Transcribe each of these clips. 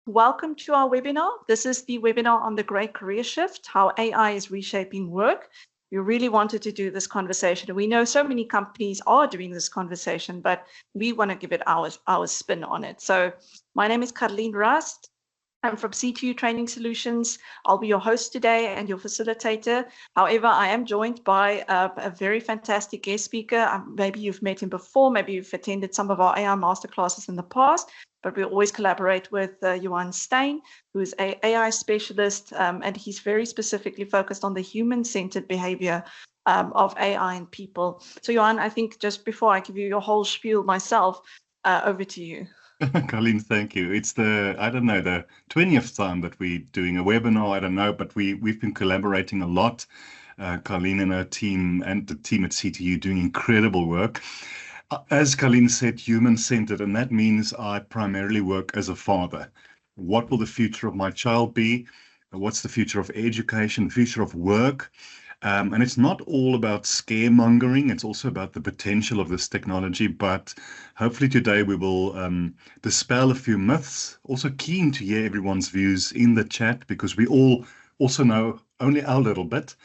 Welcome to our webinar. This is the webinar on the Great Career Shift, how AI is reshaping work. We really wanted to do this conversation. We know so many companies are doing this conversation, but we want to give it our spin on it. So my name is Caroline Rust. I'm from C2U Training Solutions. I'll be your host today and your facilitator. However, I am joined by a very fantastic guest speaker. Maybe you've met him before, maybe you've attended some of our AI masterclasses in the past, but we always collaborate with Johan Stein, who is an AI specialist, and he's very specifically focused on the human-centered behavior of AI and people. So Johan, I think just before I give you your whole spiel myself, over to you. Colleen, thank you. It's the 20th time that we're doing a webinar. I don't know, but we've been collaborating a lot. Colleen and her team and the team at C2U doing incredible work. As Colleen said, human-centered, and that means I primarily work as a father. What will the future of my child be? What's the future of education, the future of work? And it's not all about scaremongering. It's also about the potential of this technology. But hopefully today we will dispel a few myths. Also keen to hear everyone's views in the chat, because we all also know only our little bit.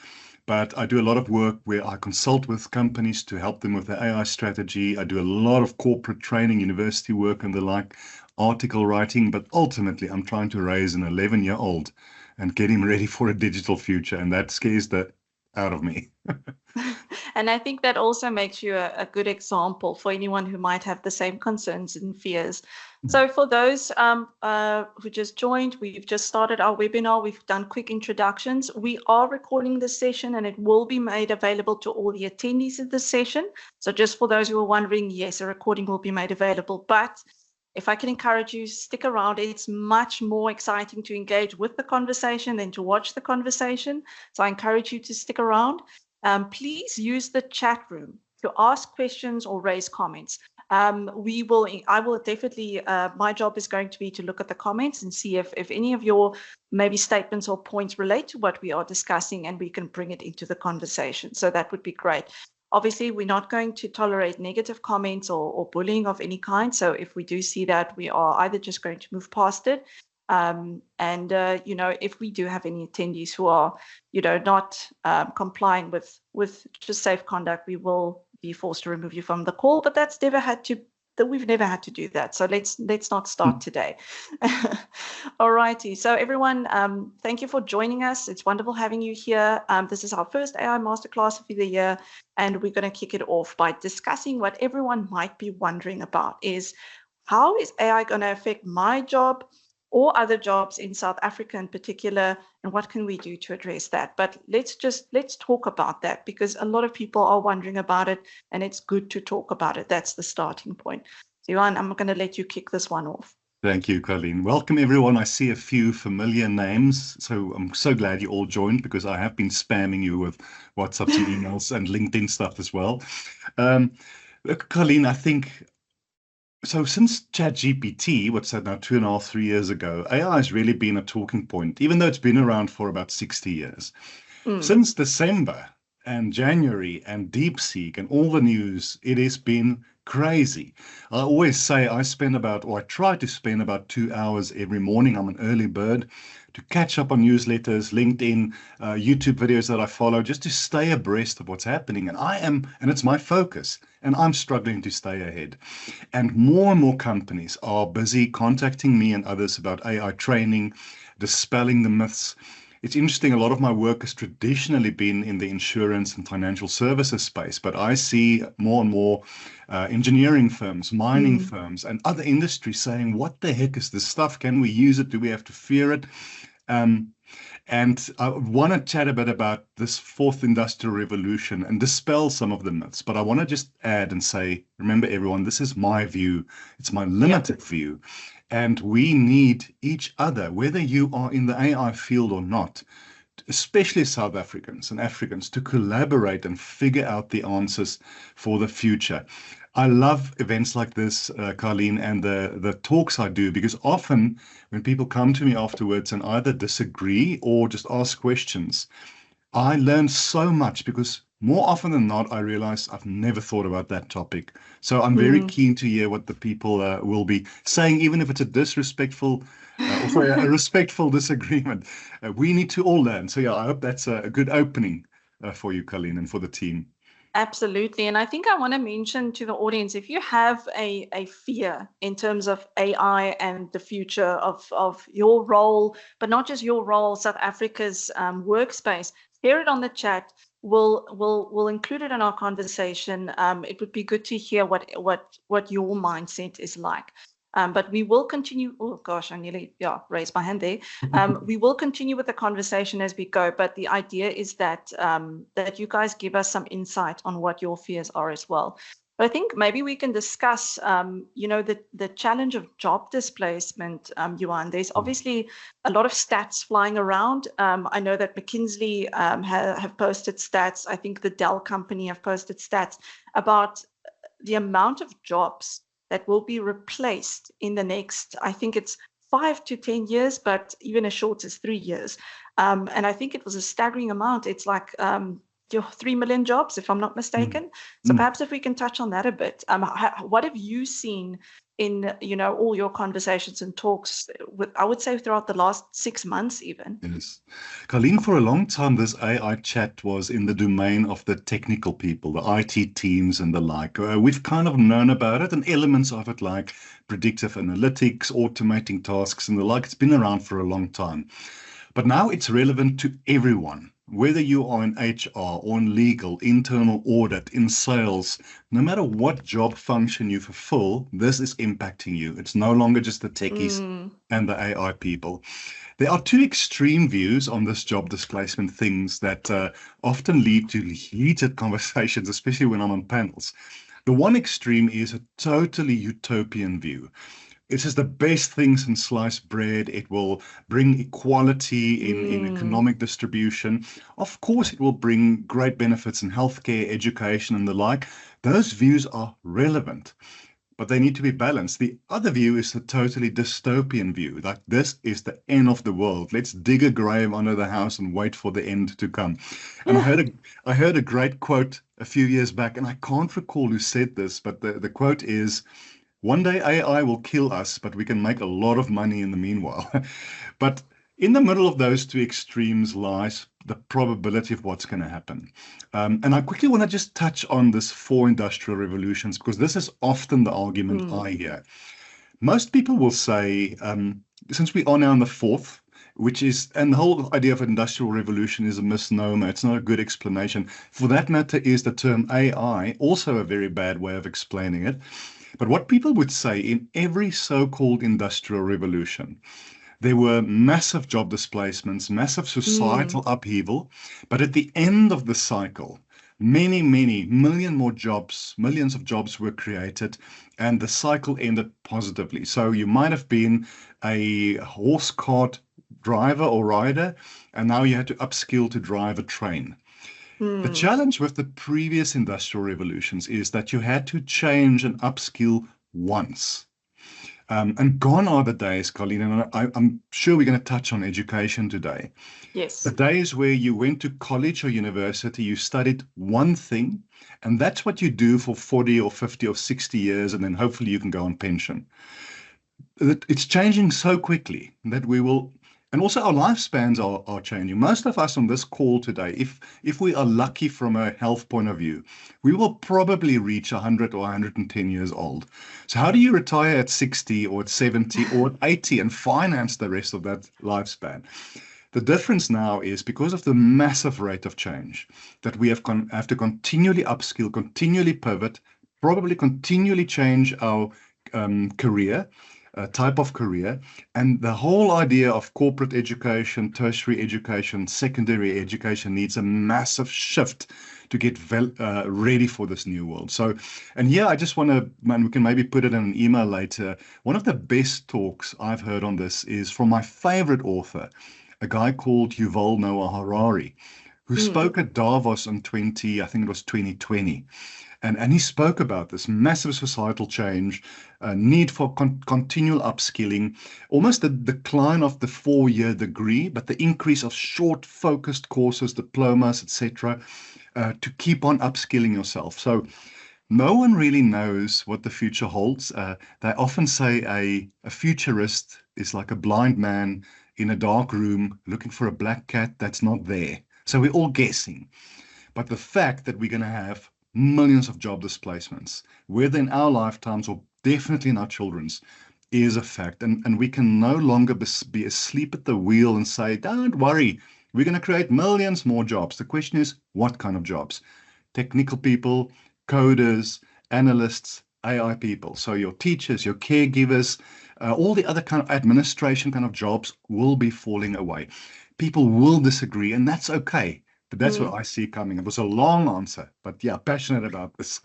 But I do a lot of work where I consult with companies to help them with their AI strategy. I do a lot of corporate training, university work and the like, article writing. But ultimately, I'm trying to raise an 11-year-old and get him ready for a digital future. And that scares the out of me. And I think that also makes you a good example for anyone who might have the same concerns and fears. So for those who just joined, we've just started our webinar. We've done quick introductions. We are recording this session and it will be made available to all the attendees of this session. So just for those who are wondering, yes, a recording will be made available. But if I can encourage you, stick around. It's much more exciting to engage with the conversation than to watch the conversation. So I encourage you to stick around. Please use the chat room to ask questions or raise comments. I will definitely, my job is going to be to look at the comments and see if any of your maybe statements or points relate to what we are discussing, and we can bring it into the conversation. So that would be great. Obviously, we're not going to tolerate negative comments or bullying of any kind. So if we do see that, we are either just going to move past it. If we do have any attendees who are, not complying with just safe conduct, we will be forced to remove you from the call. But we've never had to do that. So let's not start today. All righty. So everyone, thank you for joining us. It's wonderful having you here. This is our first AI Masterclass of the year, and we're going to kick it off by discussing what everyone might be wondering about is, how is AI going to affect my job or other jobs in South Africa in particular, and what can we do to address that? But let's talk about that, because a lot of people are wondering about it, and it's good to talk about it. That's the starting point. So Johan, I'm going to let you kick this one off. Thank you, Colleen. Welcome, everyone. I see a few familiar names, so I'm so glad you all joined, because I have been spamming you with WhatsApp and emails and LinkedIn stuff as well. Colleen, I think, so since ChatGPT, what's that now, 2.5, 3 years ago, AI has really been a talking point, even though it's been around for about 60 years. Since December and January and DeepSeek and all the news, it has been crazy. I always say I try to spend about 2 hours every morning. I'm an early bird, to catch up on newsletters, LinkedIn, YouTube videos that I follow, just to stay abreast of what's happening. And it's my focus, and I'm struggling to stay ahead. And more companies are busy contacting me and others about AI training, dispelling the myths. It's interesting, a lot of my work has traditionally been in the insurance and financial services space, but I see more and more engineering firms, mining firms, and other industries saying, what the heck is this stuff? Can we use it? Do we have to fear it? And I want to chat a bit about this fourth industrial revolution and dispel some of the myths. But I want to just add and say, remember, everyone, this is my view. It's my limited view. And we need each other, whether you are in the AI field or not, especially South Africans and Africans, to collaborate and figure out the answers for the future. I love events like this, Carleen, and the talks I do, because often when people come to me afterwards and either disagree or just ask questions, I learn so much, because more often than not, I realize I've never thought about that topic. So I'm very Mm. keen to hear what the people will be saying, even if it's a disrespectful, or sorry, a respectful disagreement. We need to all learn. So yeah, I hope that's a good opening for you, Colleen, and for the team. Absolutely. And I think I want to mention to the audience, if you have a fear in terms of AI and the future of your role, but not just your role, South Africa's workspace, share it on the chat. We'll include it in our conversation. It would be good to hear what your mindset is like. But we will continue. Oh gosh, I nearly raised my hand there. We will continue with the conversation as we go, but the idea is that that you guys give us some insight on what your fears are as well. But I think maybe we can discuss, the challenge of job displacement, Yuan. There's obviously a lot of stats flying around. I know that McKinsey have posted stats. I think the Dell company have posted stats about the amount of jobs that will be replaced in the next, I think it's 5 to 10 years, but even as short as 3 years. And I think it was a staggering amount. It's like 3 million jobs, if I'm not mistaken. So Mm. perhaps if we can touch on that a bit. What have you seen in all your conversations and talks with, I would say, throughout the last 6 months even? Yes. Colleen, for a long time, this AI chat was in the domain of the technical people, the IT teams and the like. We've kind of known about it and elements of it like predictive analytics, automating tasks and the like. It's been around for a long time. But now it's relevant to everyone, whether you are in HR or in legal, internal audit, in sales, no matter what job function you fulfill, this is impacting you. It's no longer just the techies Mm, and the AI people. There are two extreme views on this job displacement things that often lead to heated conversations, especially when I'm on panels. The one extreme is a totally utopian view. It is the best thing since sliced bread. It will bring equality in mm, economic distribution. Of course, it will bring great benefits in healthcare, education, and the like. Those views are relevant, but they need to be balanced. The other view is the totally dystopian view, like this is the end of the world. Let's dig a grave under the house and wait for the end to come. And I heard a great quote a few years back, and I can't recall who said this, but the quote is, one day AI will kill us, but we can make a lot of money in the meanwhile. But in the middle of those two extremes lies the probability of what's going to happen. And I quickly want to just touch on this four industrial revolutions, because this is often the argument mm, I hear. Most people will say, since we are now in the fourth, which is, and the whole idea of industrial revolution is a misnomer. It's not a good explanation. For that matter, is the term AI also a very bad way of explaining it. But what people would say in every so-called industrial revolution, there were massive job displacements, massive mm, societal upheaval, but at the end of the cycle, many millions of jobs were created, and the cycle ended positively. So you might have been a horse cart driver or rider, and now you had to upskill to drive a train. The mm, challenge with the previous industrial revolutions is that you had to change and upskill once. And gone are the days, Colleen, and I'm sure we're going to touch on education today. The yes. days where you went to college or university, you studied one thing, and that's what you do for 40 or 50 or 60 years, and then hopefully you can go on pension. It's changing so quickly that we will, and also our lifespans are changing. Most of us on this call today, if we are lucky from a health point of view, we will probably reach 100 or 110 years old. So how do you retire at 60 or at 70 or at 80 and finance the rest of that lifespan? The difference now is because of the massive rate of change that we have to continually upskill, continually pivot, probably continually change our career, type of career. And the whole idea of corporate education, tertiary education, secondary education needs a massive shift to get ready for this new world. So, and yeah, I just want to, man, we can maybe put it in an email later. One of the best talks I've heard on this is from my favorite author, a guy called Yuval Noah Harari, who Mm, spoke at Davos in I think it was 2020. And he spoke about this massive societal change, need for continual upskilling, almost the decline of the 4-year degree, but the increase of short, focused courses, diplomas, etc. to keep on upskilling yourself. So no one really knows what the future holds. They often say a futurist is like a blind man in a dark room looking for a black cat that's not there. So we're all guessing. But the fact that we're going to have millions of job displacements, whether in our lifetimes or definitely in our children's, is a fact. And we can no longer be asleep at the wheel and say, don't worry, we're going to create millions more jobs. The question is, what kind of jobs? Technical people, coders, analysts, AI people. So your teachers, your caregivers, all the other kind of administration kind of jobs will be falling away. People will disagree, and that's okay. But that's what I see coming. It was a long answer, but yeah, passionate about this.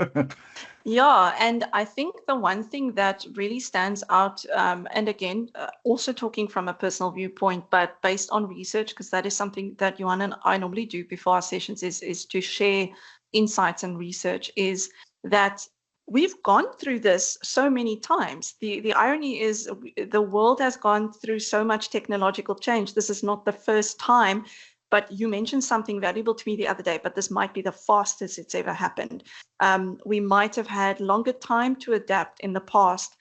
Yeah, and I think the one thing that really stands out, and again, also talking from a personal viewpoint, but based on research, because that is something that Johan and I normally do before our sessions, is to share insights and research, is that we've gone through this so many times. The irony is the world has gone through so much technological change. This is not the first time. But you mentioned something valuable to me the other day, but this might be the fastest it's ever happened. We might have had longer time to adapt in the past,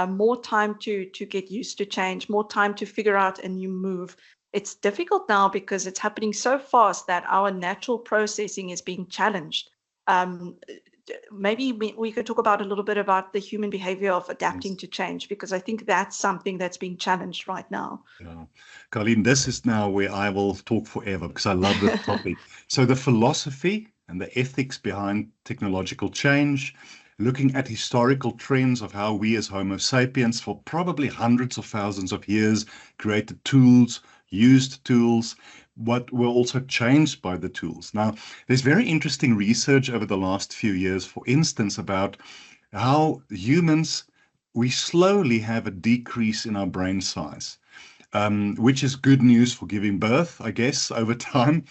more time to get used to change, more time to figure out a new move. It's difficult now because it's happening so fast that our natural processing is being challenged. Maybe we could talk about a little bit about the human behavior of adapting to change, because I think that's something that's being challenged right now. Yeah. Colleen, this is now where I will talk forever because I love this topic. So the philosophy and the ethics behind technological change, looking at historical trends of how we as Homo sapiens for probably hundreds of thousands of years created tools, used tools, what were also changed by the tools. Now, there's very interesting research over the last few years, for instance, about how humans, we slowly have a decrease in our brain size. Which is good news for giving birth, I guess, over time.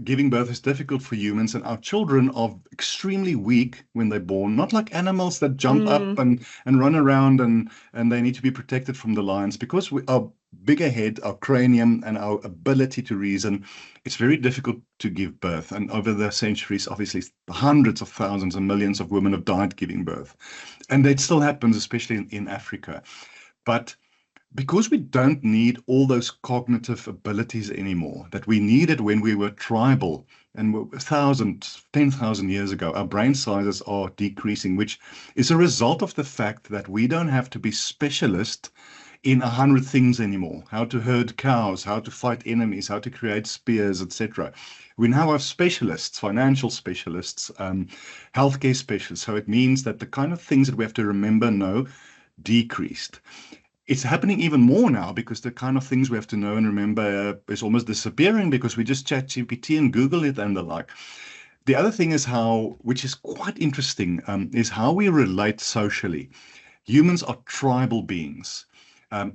Giving birth is difficult for humans, and our children are extremely weak when they're born, not like animals that jump up and run around and they need to be protected from the lions. Because our bigger head, our cranium, and our ability to reason, it's very difficult to give birth. And over the centuries, obviously, hundreds of thousands and millions of women have died giving birth. And it still happens, especially in Africa. But because we don't need all those cognitive abilities anymore that we needed when we were tribal and 10,000 years ago, our brain sizes are decreasing, which is a result of the fact that we don't have to be specialist in 100 things anymore. How to herd cows, how to fight enemies, how to create spears, etc. We now have specialists, financial specialists, healthcare specialists. So it means that the kind of things that we have to remember, know, decreased. It's happening even more now because the kind of things we have to know and remember is almost disappearing because we just chat GPT and Google it and the like. The other thing is which is quite interesting, is how we relate socially. Humans are tribal beings.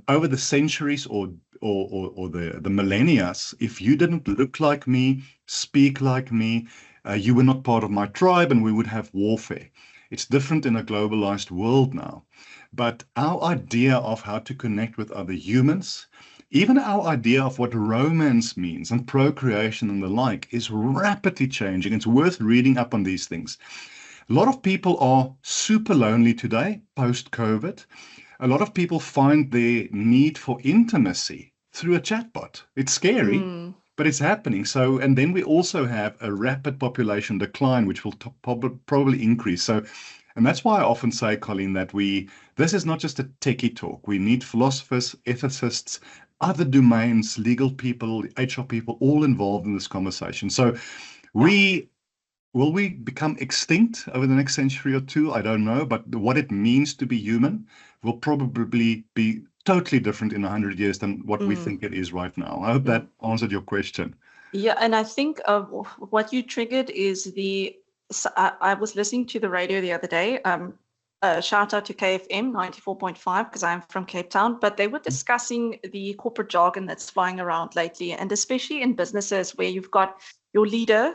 Over the centuries or the millennia, if you didn't look like me, speak like me, you were not part of my tribe, and we would have warfare. It's different in a globalized world now. But our idea of how to connect with other humans, even our idea of what romance means and procreation and the like, is rapidly changing. It's worth reading up on these things. A lot of people are super lonely today, post-COVID. A lot of people find their need for intimacy through a chatbot. It's scary, but it's happening. So, and then we also have a rapid population decline, which will probably increase. So, and that's why I often say, Colleen, that this is not just a techie talk. We need philosophers, ethicists, other domains, legal people, HR people, all involved in this conversation. So will we become extinct over the next century or two? I don't know. But what it means to be human will probably be totally different in 100 years than what we think it is right now. I hope that answered your question. Yeah, and I think what you triggered is I was listening to the radio the other day. Shout out to KFM 94.5 because I'm from Cape Town, but they were discussing the corporate jargon that's flying around lately, and especially in businesses where you've got your leader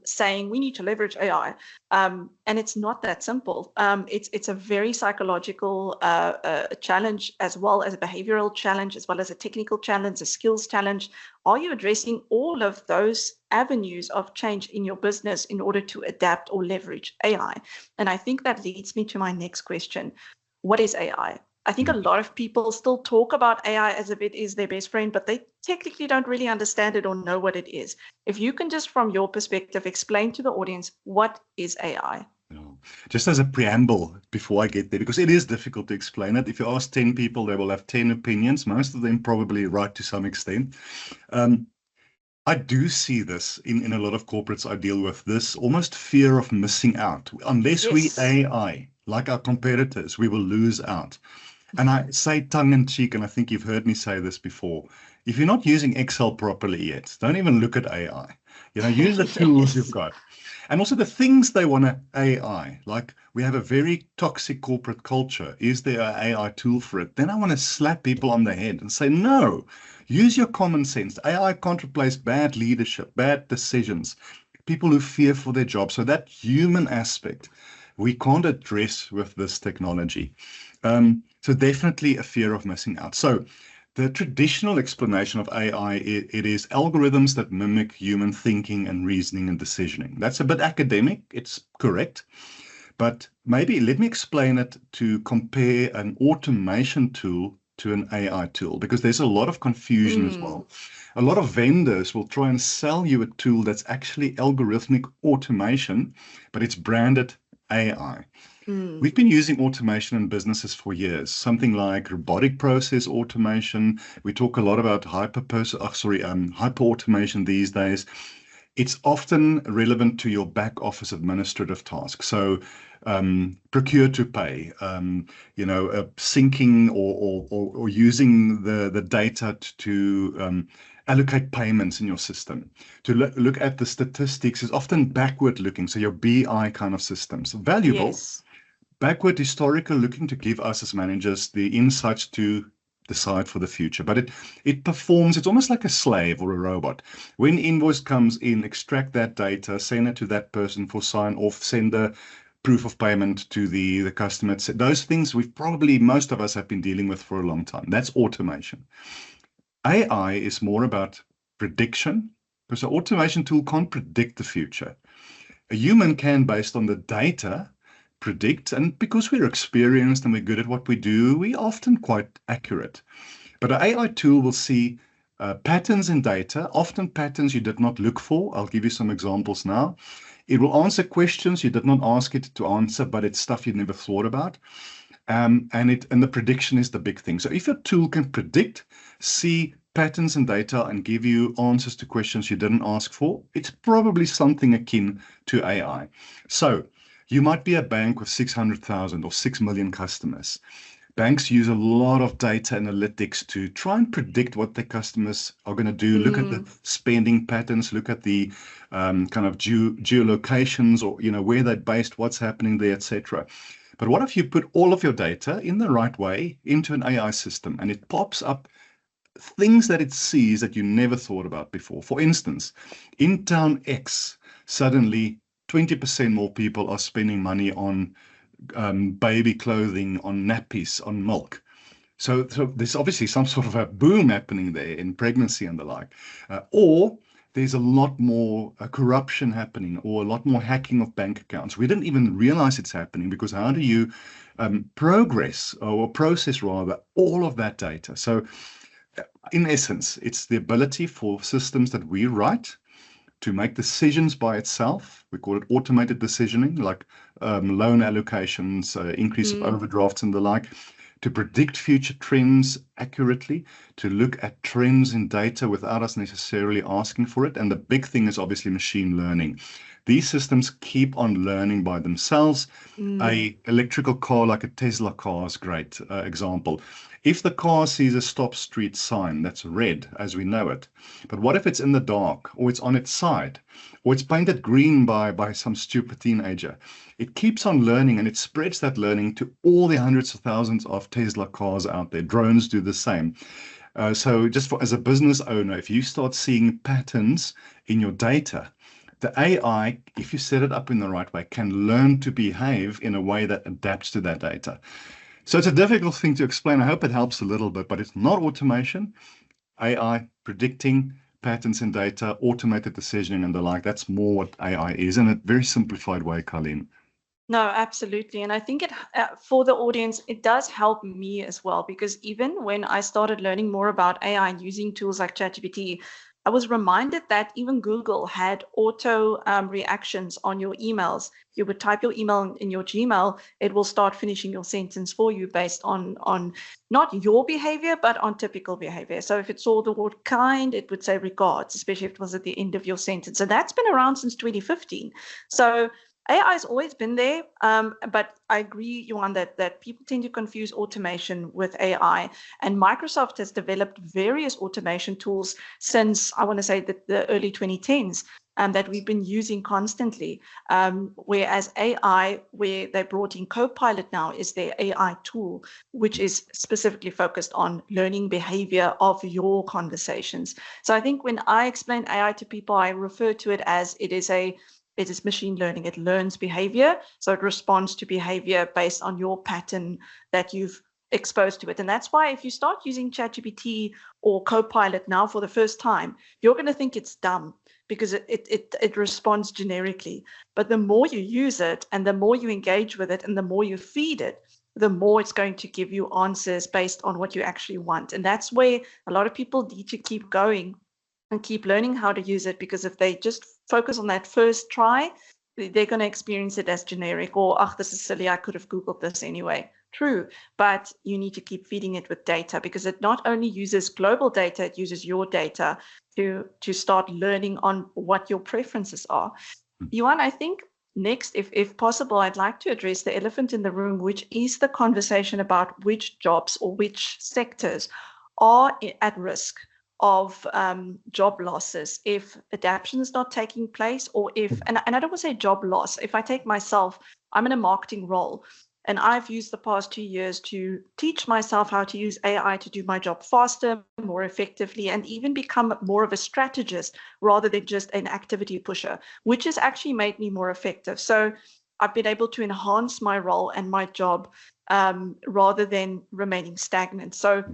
saying we need to leverage AI, and it's not that simple. It's a very psychological challenge, as well as a behavioral challenge, as well as a technical challenge, a skills challenge. Are you addressing all of those avenues of change in your business in order to adapt or leverage AI? And I think that leads me to my next question. What is AI? I think a lot of people still talk about AI as if it is their best friend, but they technically don't really understand it or know what it is. If you can just, from your perspective, explain to the audience, what is AI? Just as a preamble before I get there, because it is difficult to explain it. If you ask 10 people, they will have 10 opinions, most of them probably right to some extent. I do see this in a lot of corporates I deal with, this almost fear of missing out. Unless we AI, like our competitors, we will lose out. And I say tongue in cheek, and I think you've heard me say this before. If you're not using Excel properly yet, don't even look at AI. Use the tools you've got. And also the things they want to AI, like we have a very toxic corporate culture. Is there an AI tool for it? Then I want to slap people on the head and say, no, use your common sense. AI can't replace bad leadership, bad decisions, people who fear for their job. So that human aspect, we can't address with this technology. So definitely a fear of missing out. So the traditional explanation of AI, it is algorithms that mimic human thinking and reasoning and decisioning. That's a bit academic. It's correct. But maybe let me explain it to compare an automation tool to an AI tool, because there's a lot of confusion as well. A lot of vendors will try and sell you a tool that's actually algorithmic automation, but it's branded AI. We've been using automation in businesses for years, something like robotic process automation. We talk a lot about hyper-automation these days. It's often relevant to your back office administrative tasks. So procure to pay, syncing or using the data to allocate payments in your system. To look at the statistics is often backward looking. So your BI kind of systems, valuable. Yes. Backward historical, looking to give us as managers the insights to decide for the future. But it performs, it's almost like a slave or a robot. When invoice comes in, extract that data, send it to that person for sign off, send the proof of payment to the customer. Those things most of us have been dealing with for a long time. That's automation. AI is more about prediction, because an automation tool can't predict the future. A human can, based on the data, predict, and because we're experienced and we're good at what we do, we're often quite accurate. But an AI tool will see patterns in data, often patterns you did not look for. I'll give you some examples now. It will answer questions you did not ask it to answer, but it's stuff you never thought about. And the prediction is the big thing. So if a tool can predict, see patterns in data, and give you answers to questions you didn't ask for, it's probably something akin to AI. So you might be a bank with 600,000 or 6 million customers. Banks use a lot of data analytics to try and predict what their customers are going to do. Look at the spending patterns, look at the kind of geolocations, or where they're based, what's happening there, etc. But what if you put all of your data in the right way into an AI system, and it pops up things that it sees that you never thought about before? For instance, in town X, suddenly 20% more people are spending money on baby clothing, on nappies, on milk. So there's obviously some sort of a boom happening there in pregnancy and the like. Or there's a lot more corruption happening, or a lot more hacking of bank accounts. We didn't even realize it's happening, because how do you process rather all of that data? So in essence, it's the ability for systems that we write to make decisions by itself. We call it automated decisioning, like loan allocations, increase of overdrafts and the like, to predict future trends accurately, to look at trends in data without us necessarily asking for it. And the big thing is obviously machine learning. These systems keep on learning by themselves. A electrical car like a Tesla car is a great example. If the car sees a stop street sign that's red as we know it, but what if it's in the dark, or it's on its side, or it's painted green by some stupid teenager? It keeps on learning, and it spreads that learning to all the hundreds of thousands of Tesla cars out there. Drones do the same. So just as a business owner, if you start seeing patterns in your data, the AI, if you set it up in the right way, can learn to behave in a way that adapts to that data. So it's a difficult thing to explain. I hope it helps a little bit, but it's not automation. AI predicting patterns in data, automated decisioning and the like. That's more what AI is in a very simplified way, Colleen. No, absolutely. And I think for the audience, it does help me as well, because even when I started learning more about AI and using tools like ChatGPT, I was reminded that even Google had auto reactions on your emails. You would type your email in your Gmail, it will start finishing your sentence for you based on not your behavior, but on typical behavior. So if it saw the word kind, it would say regards, especially if it was at the end of your sentence. So that's been around since 2015. So AI has always been there, but I agree, Johan, that people tend to confuse automation with AI. And Microsoft has developed various automation tools since, I want to say, the early 2010s. That we've been using constantly. Whereas AI, where they brought in Copilot now, is their AI tool, which is specifically focused on learning behavior of your conversations. So I think when I explain AI to people, I refer to it as it is machine learning. It learns behavior, so it responds to behavior based on your pattern that you've exposed to it. And that's why if you start using ChatGPT or Copilot now for the first time, you're going to think it's dumb because it responds generically. But the more you use it and the more you engage with it and the more you feed it, the more it's going to give you answers based on what you actually want. And that's where a lot of people need to keep going and keep learning how to use it, because if they just focus on that first try, they're going to experience it as generic, or, oh, this is silly, I could have Googled this anyway. True, but you need to keep feeding it with data, because it not only uses global data, it uses your data to start learning on what your preferences are. Johan, I think next, if possible, I'd like to address the elephant in the room, which is the conversation about which jobs or which sectors are at risk of job losses if adaptation is not taking place, or if, and I don't want to say job loss, if I take myself, I'm in a marketing role, and I've used the past 2 years to teach myself how to use AI to do my job faster, more effectively, and even become more of a strategist rather than just an activity pusher, which has actually made me more effective. So I've been able to enhance my role and my job rather than remaining stagnant. So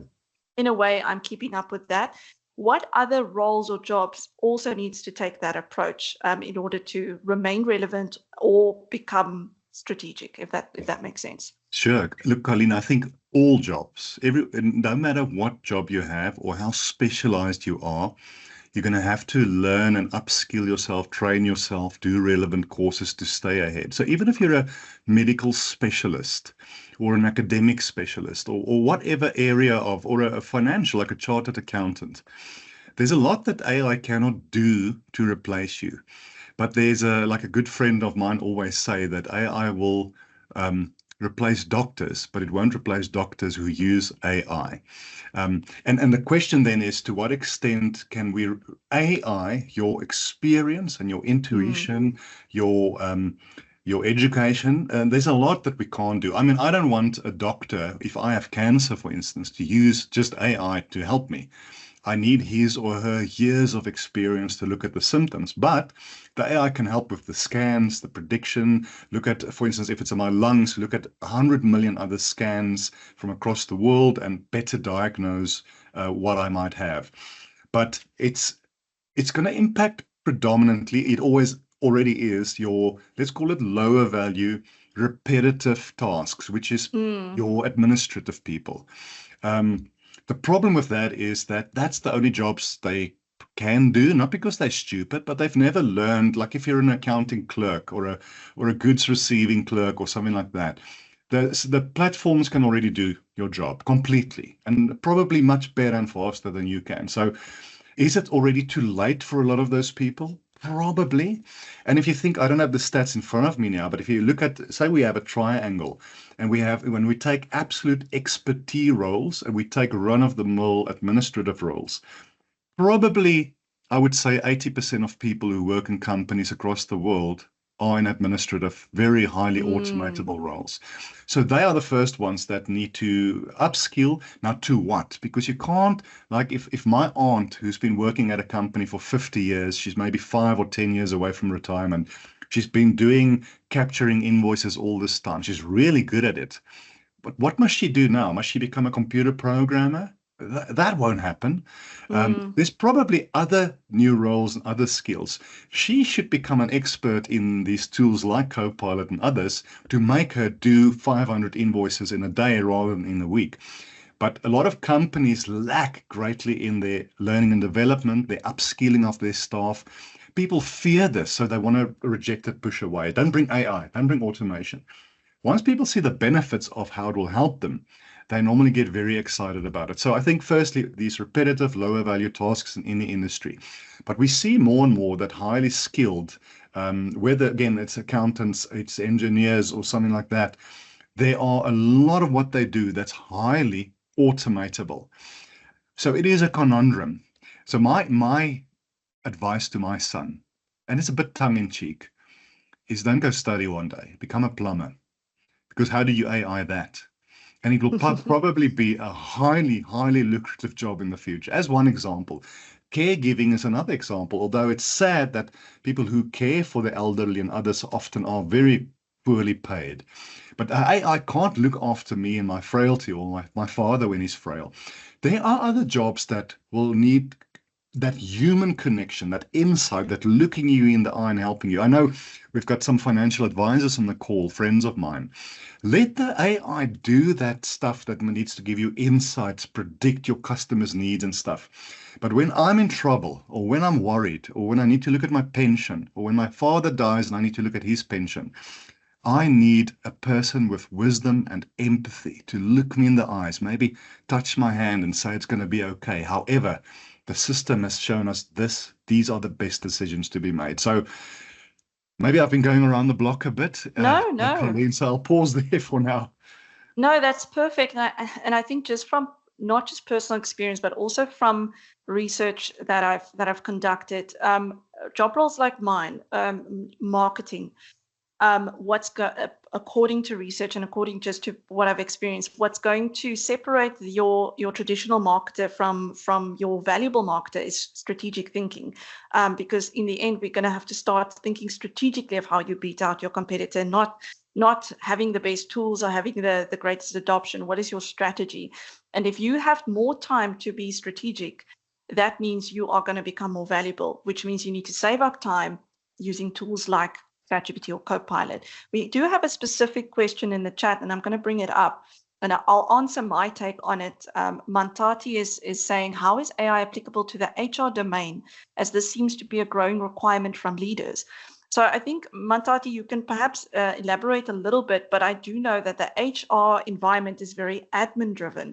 in a way, I'm keeping up with that. What other roles or jobs also needs to take that approach in order to remain relevant or become strategic, if that makes sense? Sure. Look, Colleen, I think all jobs, no matter what job you have or how specialized you are, you're going to have to learn and upskill yourself, train yourself, do relevant courses to stay ahead. So even if you're a medical specialist or an academic specialist or whatever area of, or a financial, like a chartered accountant, there's a lot that AI cannot do to replace you. But there's like a good friend of mine always say that AI will replace doctors, but it won't replace doctors who use AI. And the question then is, to what extent can we AI your experience and your intuition, your education? And there's a lot that we can't do. I mean, I don't want a doctor, if I have cancer, for instance, to use just AI to help me. I need his or her years of experience to look at the symptoms, but the AI can help with the scans, the prediction, look at, for instance, if it's in my lungs, look at 100 million other scans from across the world and better diagnose what I might have. But it's going to impact predominantly, it already is, your, let's call it lower value, repetitive tasks, which is your administrative people. The problem with that is that that's the only jobs they can do, not because they're stupid, but they've never learned. Like if you're an accounting clerk or a goods receiving clerk or something like that, the platforms can already do your job completely and probably much better and faster than you can. So is it already too late for a lot of those people? Probably. And if you think, I don't have the stats in front of me now, but if you look at, say we have a triangle and when we take absolute expertise roles and we take run-of-the-mill administrative roles, probably I would say 80% of people who work in companies across the world are in administrative, very highly Mm. automatable roles. So they are the first ones that need to upskill. Now, to what? Because you can't, like, if my aunt, who's been working at a company for 50 years, she's maybe 5 or 10 years away from retirement, she's been capturing invoices all this time. She's really good at it. But what must she do now? Must she become a computer programmer? That won't happen. Mm. There's probably other new roles and other skills. She should become an expert in these tools like Copilot and others to make her do 500 invoices in a day rather than in a week. But a lot of companies lack greatly in their learning and development, their upskilling of their staff. People fear this, so they want to reject it, push away. Don't bring AI, don't bring automation. Once people see the benefits of how it will help them, they normally get very excited about it. So I think, firstly, these repetitive, lower value tasks in any industry. But we see more and more that highly skilled, whether, again, it's accountants, it's engineers, or something like that, there are a lot of what they do that's highly automatable. So it is a conundrum. So my advice to my son, and it's a bit tongue in cheek, is don't go study one day, become a plumber. Because how do you AI that? And it will probably be a highly, highly lucrative job in the future. As one example, caregiving is another example, although it's sad that people who care for the elderly and others often are very poorly paid. But I can't look after me in my frailty or my father when he's frail. There are other jobs that will need that human connection, that insight, that looking you in the eye and helping you. I know we've got some financial advisors on the call, friends of mine. Let the AI do that stuff that needs to give you insights, predict your customers' needs and stuff. But when I'm in trouble, or when I'm worried, or when I need to look at my pension, or when my father dies and I need to look at his pension, I need a person with wisdom and empathy to look me in the eyes, maybe touch my hand and say it's going to be okay. However, the system has shown us these are the best decisions to be made. So maybe I've been going around the block a bit, No, no. Colleen, so I'll pause there for now. No, that's perfect. And I think just from not just personal experience, but also from research that I've conducted, job roles like mine, marketing, according to research and according just to what I've experienced, what's going to separate your traditional marketer from your valuable marketer is strategic thinking, because in the end we're going to have to start thinking strategically of how you beat out your competitor, not having the best tools or having the greatest adoption. What is your strategy? And if you have more time to be strategic, that means you are going to become more valuable, which means you need to save up time using tools like ChatGPT or Copilot. We do have a specific question in the chat, and I'm going to bring it up, and I'll answer my take on it. Mantati is saying, how is AI applicable to the HR domain, as this seems to be a growing requirement from leaders? So I think, Mantati, you can perhaps elaborate a little bit, but I do know that the HR environment is very admin driven.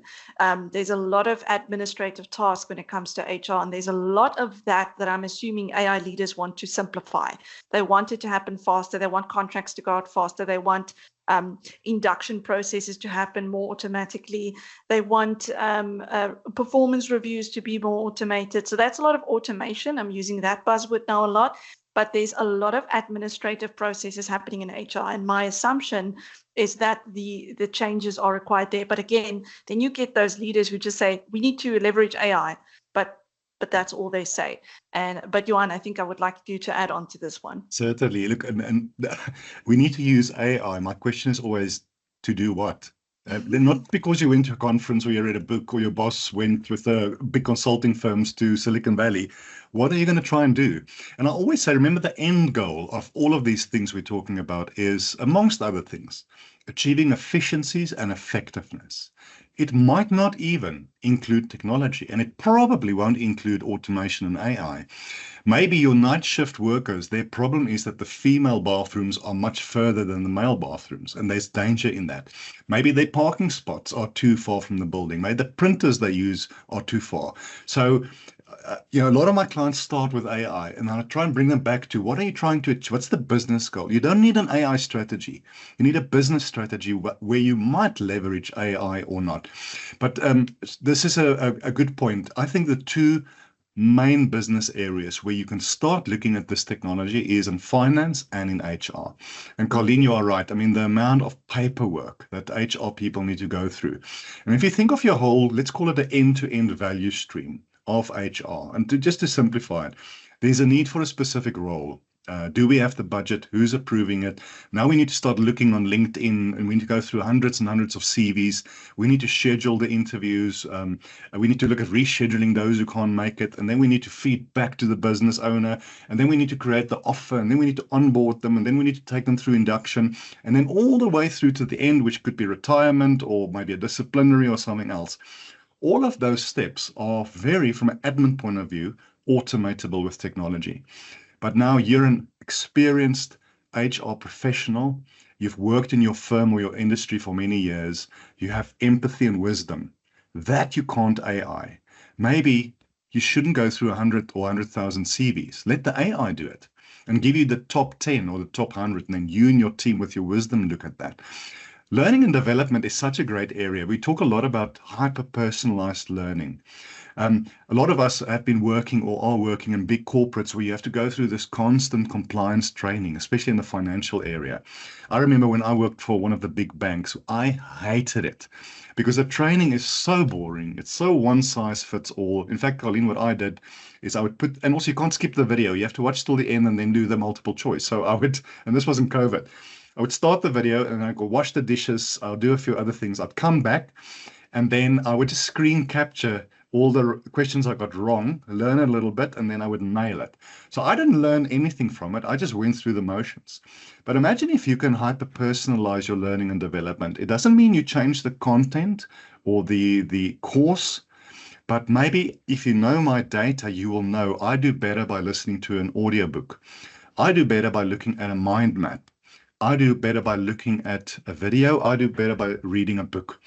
There's a lot of administrative tasks when it comes to HR, and there's a lot of that I'm assuming AI leaders want to simplify. They want it to happen faster. They want contracts to go out faster. They want induction processes to happen more automatically. They want performance reviews to be more automated. So that's a lot of automation. I'm using that buzzword now a lot. But there's a lot of administrative processes happening in HR. And my assumption is that the changes are required there. But again, then you get those leaders who just say, we need to leverage AI, but that's all they say. But Johan, I think I would like you to add on to this one. Certainly. Look, and we need to use AI. My question is always, to do what? Not because you went to a conference or you read a book or your boss went with big consulting firms to Silicon Valley. What are you going to try and do? And I always say, remember, the end goal of all of these things we're talking about is, amongst other things, achieving efficiencies and effectiveness. It might not even include technology, and it probably won't include automation and AI. Maybe your night shift workers, their problem is that the female bathrooms are much further than the male bathrooms, and there's danger in that. Maybe their parking spots are too far from the building. Maybe the printers they use are too far. So, a lot of my clients start with AI, and I try and bring them back to, what are you trying to achieve? What's the business goal? You don't need an AI strategy. You need a business strategy where you might leverage AI or not. But this is a good point. I think the two main business areas where you can start looking at this technology is in finance and in HR. And Colleen, you are right. I mean, the amount of paperwork that HR people need to go through. And if you think of your whole, let's call it the end-to-end value stream of HR, and just to simplify it, there's a need for a specific role. Do we have the budget? Who's approving it? Now we need to start looking on LinkedIn, and we need to go through hundreds and hundreds of CVs. We need to schedule the interviews. We need to look at rescheduling those who can't make it. And then we need to feed back to the business owner. And then we need to create the offer. And then we need to onboard them. And then we need to take them through induction. And then all the way through to the end, which could be retirement or maybe a disciplinary or something else. All of those steps are very, from an admin point of view, automatable with technology. But now you're an experienced HR professional. You've worked in your firm or your industry for many years. You have empathy and wisdom. That you can't AI. Maybe you shouldn't go through 100 or 100,000 CVs. Let the AI do it and give you the top 10 or the top 100. And then you and your team with your wisdom look at that. Learning and development is such a great area. We talk a lot about hyper-personalized learning. A lot of us have been working or are working in big corporates where you have to go through this constant compliance training, especially in the financial area. I remember when I worked for one of the big banks, I hated it because the training is so boring. It's so one size fits all. In fact, Colleen, what I did is I would put, and also you can't skip the video. You have to watch till the end and then do the multiple choice. So I would, and this wasn't COVID, I would start the video and I'd go wash the dishes. I'll do a few other things. I'd come back and then I would just screen capture all the questions I got wrong, learn a little bit, and then I would nail it. So I didn't learn anything from it. I just went through the motions. But imagine if you can hyper-personalize your learning and development. It doesn't mean you change the content or the course, but maybe if you know my data, you will know I do better by listening to an audiobook. I do better by looking at a mind map. I do better by looking at a video. I do better by reading a book.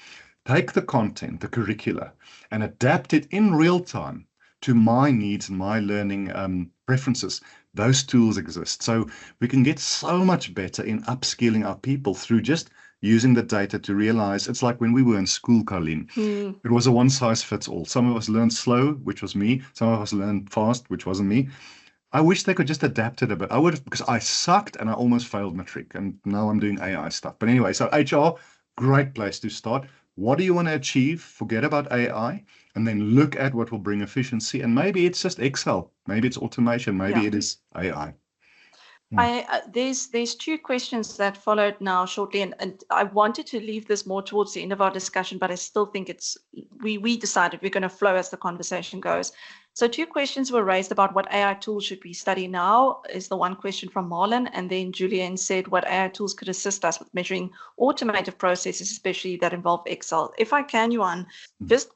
Take the content, the curricula, and adapt it in real time to my needs and my learning preferences. Those tools exist. So we can get so much better in upskilling our people through just using the data to realize it's like when we were in school, Colleen. It was a one size fits all. Some of us learned slow, which was me. Some of us learned fast, which wasn't me. I wish they could just adapt it a bit. I would have, because I sucked and I almost failed matric, and now I'm doing AI stuff. But anyway, so HR, great place to start. What do you want to achieve? Forget about AI and then look at what will bring efficiency. And maybe it's just Excel. Maybe it's automation. Maybe it is AI. There's two questions that followed now shortly, and I wanted to leave this more towards the end of our discussion, but I still think we decided we're going to flow as the conversation goes. So two questions were raised about what AI tools should we study now is the one question from Marlon, and then Julian said what AI tools could assist us with measuring automated processes, especially that involve Excel. If I can, Yuan, just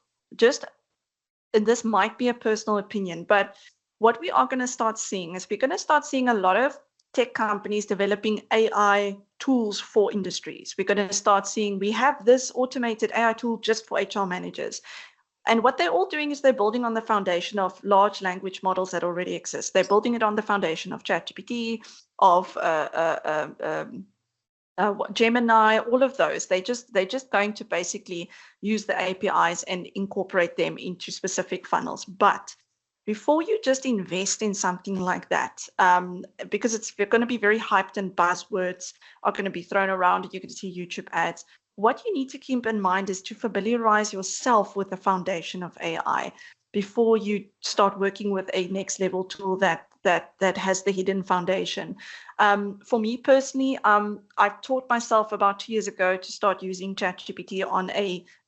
and this might be a personal opinion, but what we are going to start seeing is we're going to start seeing a lot of tech companies developing AI tools for industries. We're going to start seeing we have this automated AI tool just for HR managers. And what they're all doing is they're building on the foundation of large language models that already exist. They're building it on the foundation of ChatGPT, of Gemini, all of those. They're just going to basically use the APIs and incorporate them into specific funnels. But before you just invest in something like that, because it's going to be very hyped and buzzwords are going to be thrown around, and you're going to see YouTube ads. What you need to keep in mind is to familiarize yourself with the foundation of AI before you start working with a next level tool that has the hidden foundation. For me personally, I've taught myself about 2 years ago to start using ChatGPT on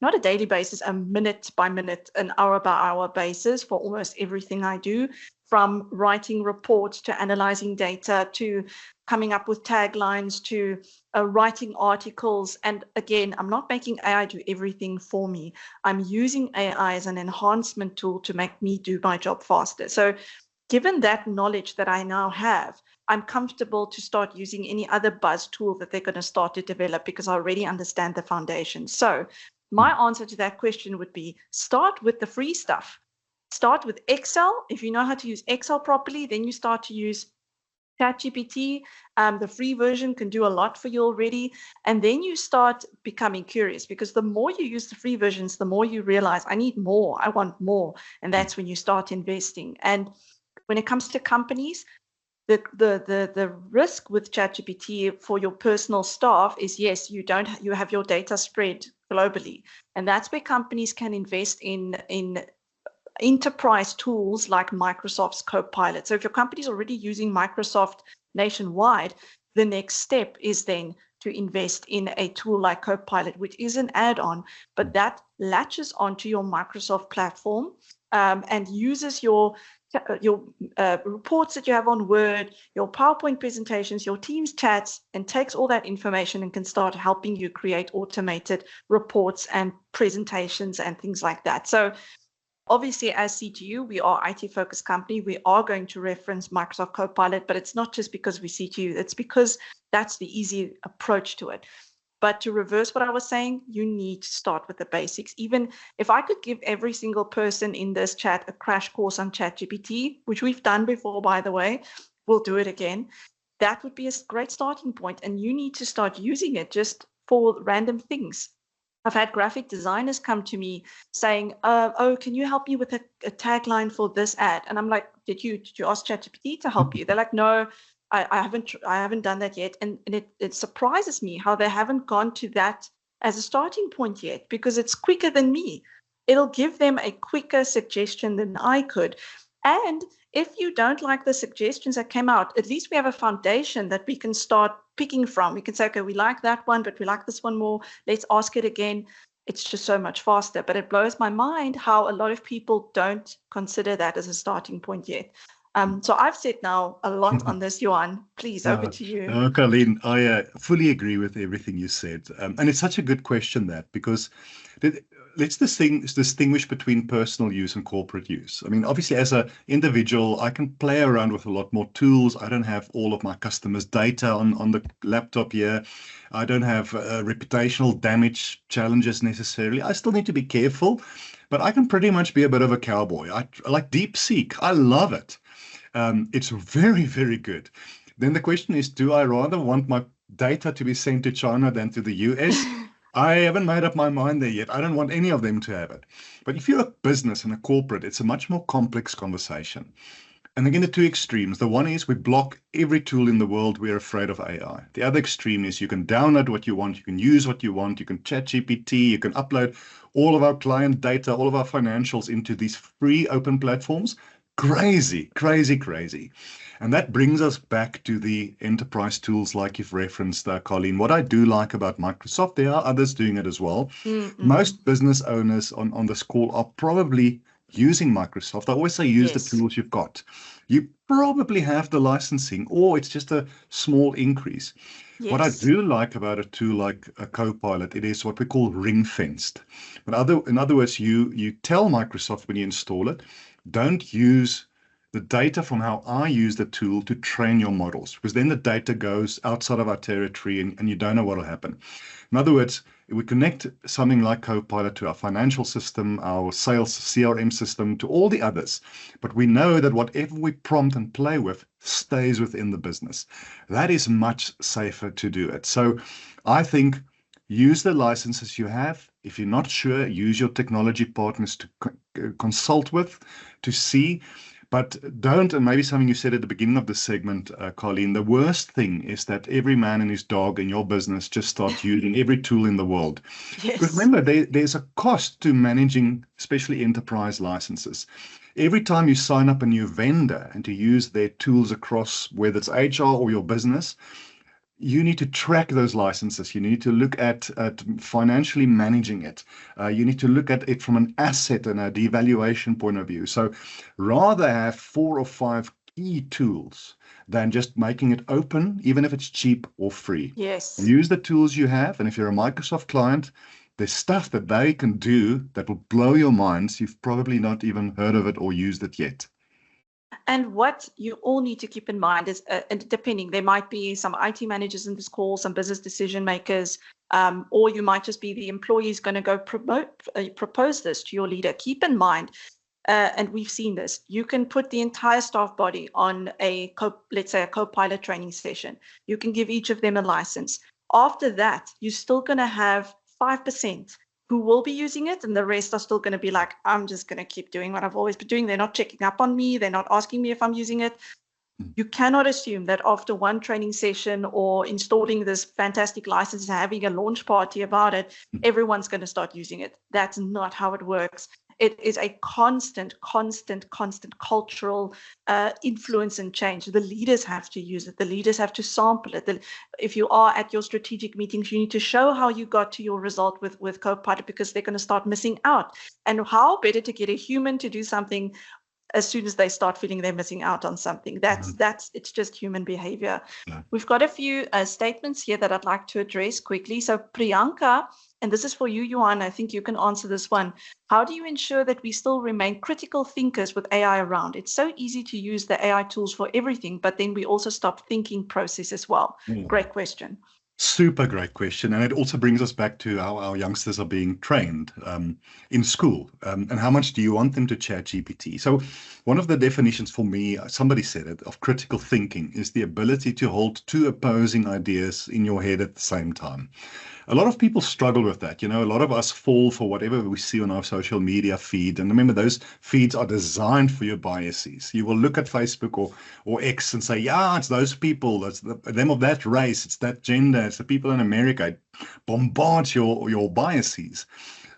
not a daily basis, a minute by minute, an hour by hour basis for almost everything I do, from writing reports to analyzing data to coming up with taglines to writing articles. And again, I'm not making AI do everything for me. I'm using AI as an enhancement tool to make me do my job faster. So given that knowledge that I now have, I'm comfortable to start using any other buzz tool that they're going to start to develop because I already understand the foundation. So my answer to that question would be start with the free stuff. Start with Excel. If you know how to use Excel properly, then you start to use ChatGPT, the free version can do a lot for you already. And then you start becoming curious, because the more you use the free versions, the more you realize, I need more, I want more. And that's when you start investing. And when it comes to companies, the risk with ChatGPT for your personal staff is, yes, you have your data spread globally. And that's where companies can invest in enterprise tools like Microsoft's Copilot. So if your company is already using Microsoft nationwide, the next step is then to invest in a tool like Copilot, which is an add-on, but that latches onto your Microsoft platform and uses your reports that you have on Word, your PowerPoint presentations, your Teams chats, and takes all that information and can start helping you create automated reports and presentations and things like that. So obviously, as CTU, we are an IT-focused company. We are going to reference Microsoft Copilot, but it's not just because we CTU. It's because that's the easy approach to it. But to reverse what I was saying, you need to start with the basics. Even if I could give every single person in this chat a crash course on ChatGPT, which we've done before, by the way, we'll do it again. That would be a great starting point. And you need to start using it just for random things. I've had graphic designers come to me saying, oh, can you help me with a tagline for this ad? And I'm like, did you ask ChatGPT to help you? They're like, no, I haven't done that yet. And it surprises me how they haven't gone to that as a starting point yet, because it's quicker than me. It'll give them a quicker suggestion than I could. And if you don't like the suggestions that came out, at least we have a foundation that we can start picking from. We can say, okay, we like that one, but we like this one more. Let's ask it again. It's just so much faster. But it blows my mind how a lot of people don't consider that as a starting point yet. So I've said now a lot on this, Johan. Please, over to you. No, Colleen, I fully agree with everything you said. And it's such a good question, that, because let's distinguish between personal use and corporate use. I mean, obviously, as an individual, I can play around with a lot more tools. I don't have all of my customers' data on the laptop here. I don't have reputational damage challenges necessarily. I still need to be careful, but I can pretty much be a bit of a cowboy. I like DeepSeek. I love it. It's very, very good. Then the question is, do I rather want my data to be sent to China than to the US? I haven't made up my mind there yet. I don't want any of them to have it. But if you're a business and a corporate, it's a much more complex conversation. And again, the two extremes. The one is we block every tool in the world. We're afraid of AI. The other extreme is you can download what you want. You can use what you want. You can chat GPT. You can upload all of our client data, all of our financials into these free open platforms. Crazy, crazy, crazy. And that brings us back to the enterprise tools like you've referenced, Colleen. What I do like about Microsoft, there are others doing it as well. Most business owners on this call are probably using Microsoft. I always say use the tools you've got. You probably have the licensing, or it's just a small increase. What I do like about a tool like a Copilot, it is what we call ring-fenced. In other words, you tell Microsoft when you install it, don't use the data from how I use the tool to train your models, because then the data goes outside of our territory and you don't know what will happen. In other words, we connect something like Copilot to our financial system, our sales CRM system, to all the others. But we know that whatever we prompt and play with stays within the business. That is much safer to do it. So I think use the licenses you have. If you're not sure, use your technology partners to consult with, to see. But don't, and maybe something you said at the beginning of the segment, Colleen, the worst thing is that every man and his dog in your business just start using every tool in the world. Because remember, there's a cost to managing, especially enterprise licenses. Every time you sign up a new vendor and to use their tools across, whether it's HR or your business, you need to track those licenses. You need to look at financially managing it. You need to look at it from an asset and a devaluation point of view. So rather have 4 or 5 key tools than just making it open, even if it's cheap or free. Use the tools you have. And if you're a Microsoft client, there's stuff that they can do that will blow your minds. You've probably not even heard of it or used it yet. And what you all need to keep in mind is, and depending, there might be some IT managers in this call, some business decision makers, or you might just be the employees going to go propose this to your leader. Keep in mind, and we've seen this, you can put the entire staff body on let's say a co-pilot training session. You can give each of them a license. After that, you're still going to have 5% who will be using it, and the rest are still going to be like, I'm just going to keep doing what I've always been doing. They're not checking up on me. They're not asking me if I'm using it. You cannot assume that after one training session or installing this fantastic license and having a launch party about it, everyone's going to start using it. That's not how it works. It is a constant cultural influence and change. The leaders have to use it. The leaders have to sample it. If you are at your strategic meetings, you need to show how you got to your result with Copilot, because they're going to start missing out. And how better to get a human to do something as soon as they start feeling they're missing out on something. It's just human behavior. Yeah. We've got a few statements here that I'd like to address quickly. So Priyanka, and this is for you, Johan, I think you can answer this one. How do you ensure that we still remain critical thinkers with AI around? It's so easy to use the AI tools for everything, but then we also stop thinking process as well. Great question. Super great question. And it also brings us back to how our youngsters are being trained in school, and how much do you want them to chat GPT? So one of the definitions for me, somebody said it, of critical thinking is the ability to hold two opposing ideas in your head at the same time. A lot of people struggle with that. You know, a lot of us fall for whatever we see on our social media feed. And remember, those feeds are designed for your biases. You will look at Facebook or X and say, yeah, it's those people, that's them of that race, it's that gender, it's the people in America. It bombards your biases.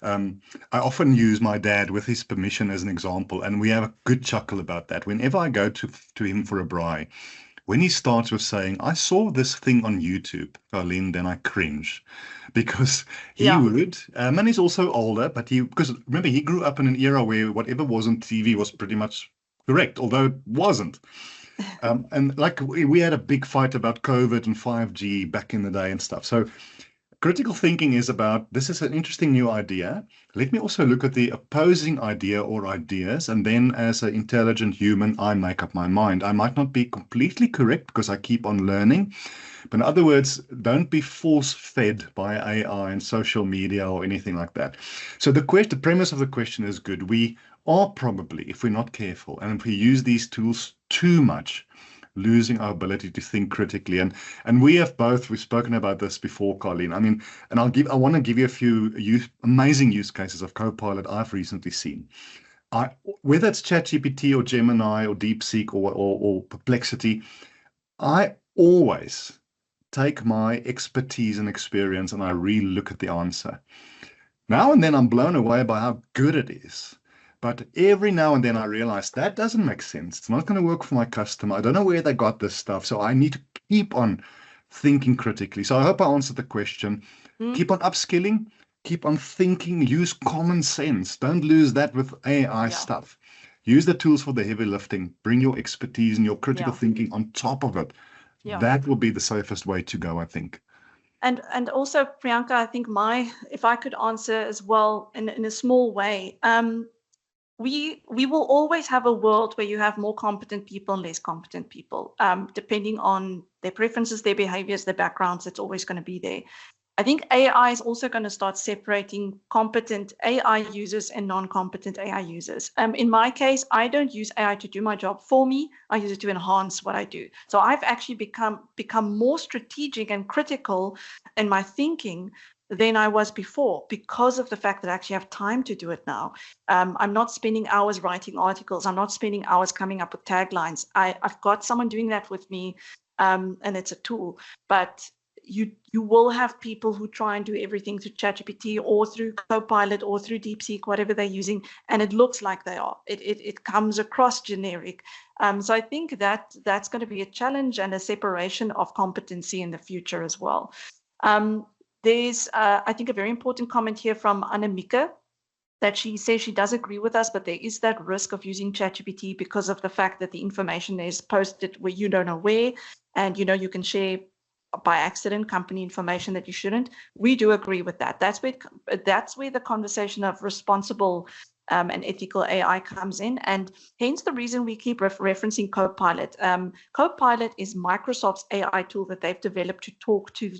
I often use my dad, with his permission, as an example, and we have a good chuckle about that. Whenever I go to him for a braai, when he starts with saying, I saw this thing on YouTube, Carlene, then I cringe, because he would, and he's also older, but because remember, he grew up in an era where whatever was on TV was pretty much correct, although it wasn't. And like we had a big fight about COVID and 5G back in the day and stuff. So critical thinking is about, this is an interesting new idea. Let me also look at the opposing idea or ideas. And then as an intelligent human, I make up my mind. I might not be completely correct because I keep on learning. But in other words, don't be force-fed by AI and social media or anything like that. So the premise of the question is good. We are probably, if we're not careful, and if we use these tools too much, losing our ability to think critically. And we've spoken about this before, Carlene. I mean, and I want to give you a few amazing use cases of Copilot I've recently seen. Whether it's ChatGPT or Gemini or DeepSeek or Perplexity, I always take my expertise and experience and I re-look at the answer. Now and then I'm blown away by how good it is. But every now and then I realize that doesn't make sense. It's not going to work for my customer. I don't know where they got this stuff. So I need to keep on thinking critically. So I hope I answered the question. Keep on upskilling, keep on thinking, use common sense. Don't lose that with AI stuff. Use the tools for the heavy lifting. Bring your expertise and your critical thinking on top of it. That will be the safest way to go, I think. And also, Priyanka, I think if I could answer as well in a small way, we will always have a world where you have more competent people and less competent people, depending on their preferences, their behaviors, their backgrounds. It's always going to be there. I think AI is also going to start separating competent AI users and non-competent AI users. In my case, I don't use AI to do my job for me. I use it to enhance what I do. So I've actually become more strategic and critical in my thinking than I was before, because of the fact that I actually have time to do it now. I'm not spending hours writing articles. I'm not spending hours coming up with taglines. I've got someone doing that with me, and it's a tool. But you will have people who try and do everything through ChatGPT or through Copilot or through DeepSeek, whatever they're using, and it looks like they are. It comes across generic. So I think that's going to be a challenge and a separation of competency in the future as well. There's, I think, a very important comment here from Annemieke, that she says she does agree with us, but there is that risk of using ChatGPT because of the fact that the information is posted where you don't know where, and you can share by accident company information that you shouldn't. We do agree with that. That's where the conversation of responsible and ethical AI comes in, and hence the reason we keep referencing Copilot. Copilot is Microsoft's AI tool that they've developed to talk to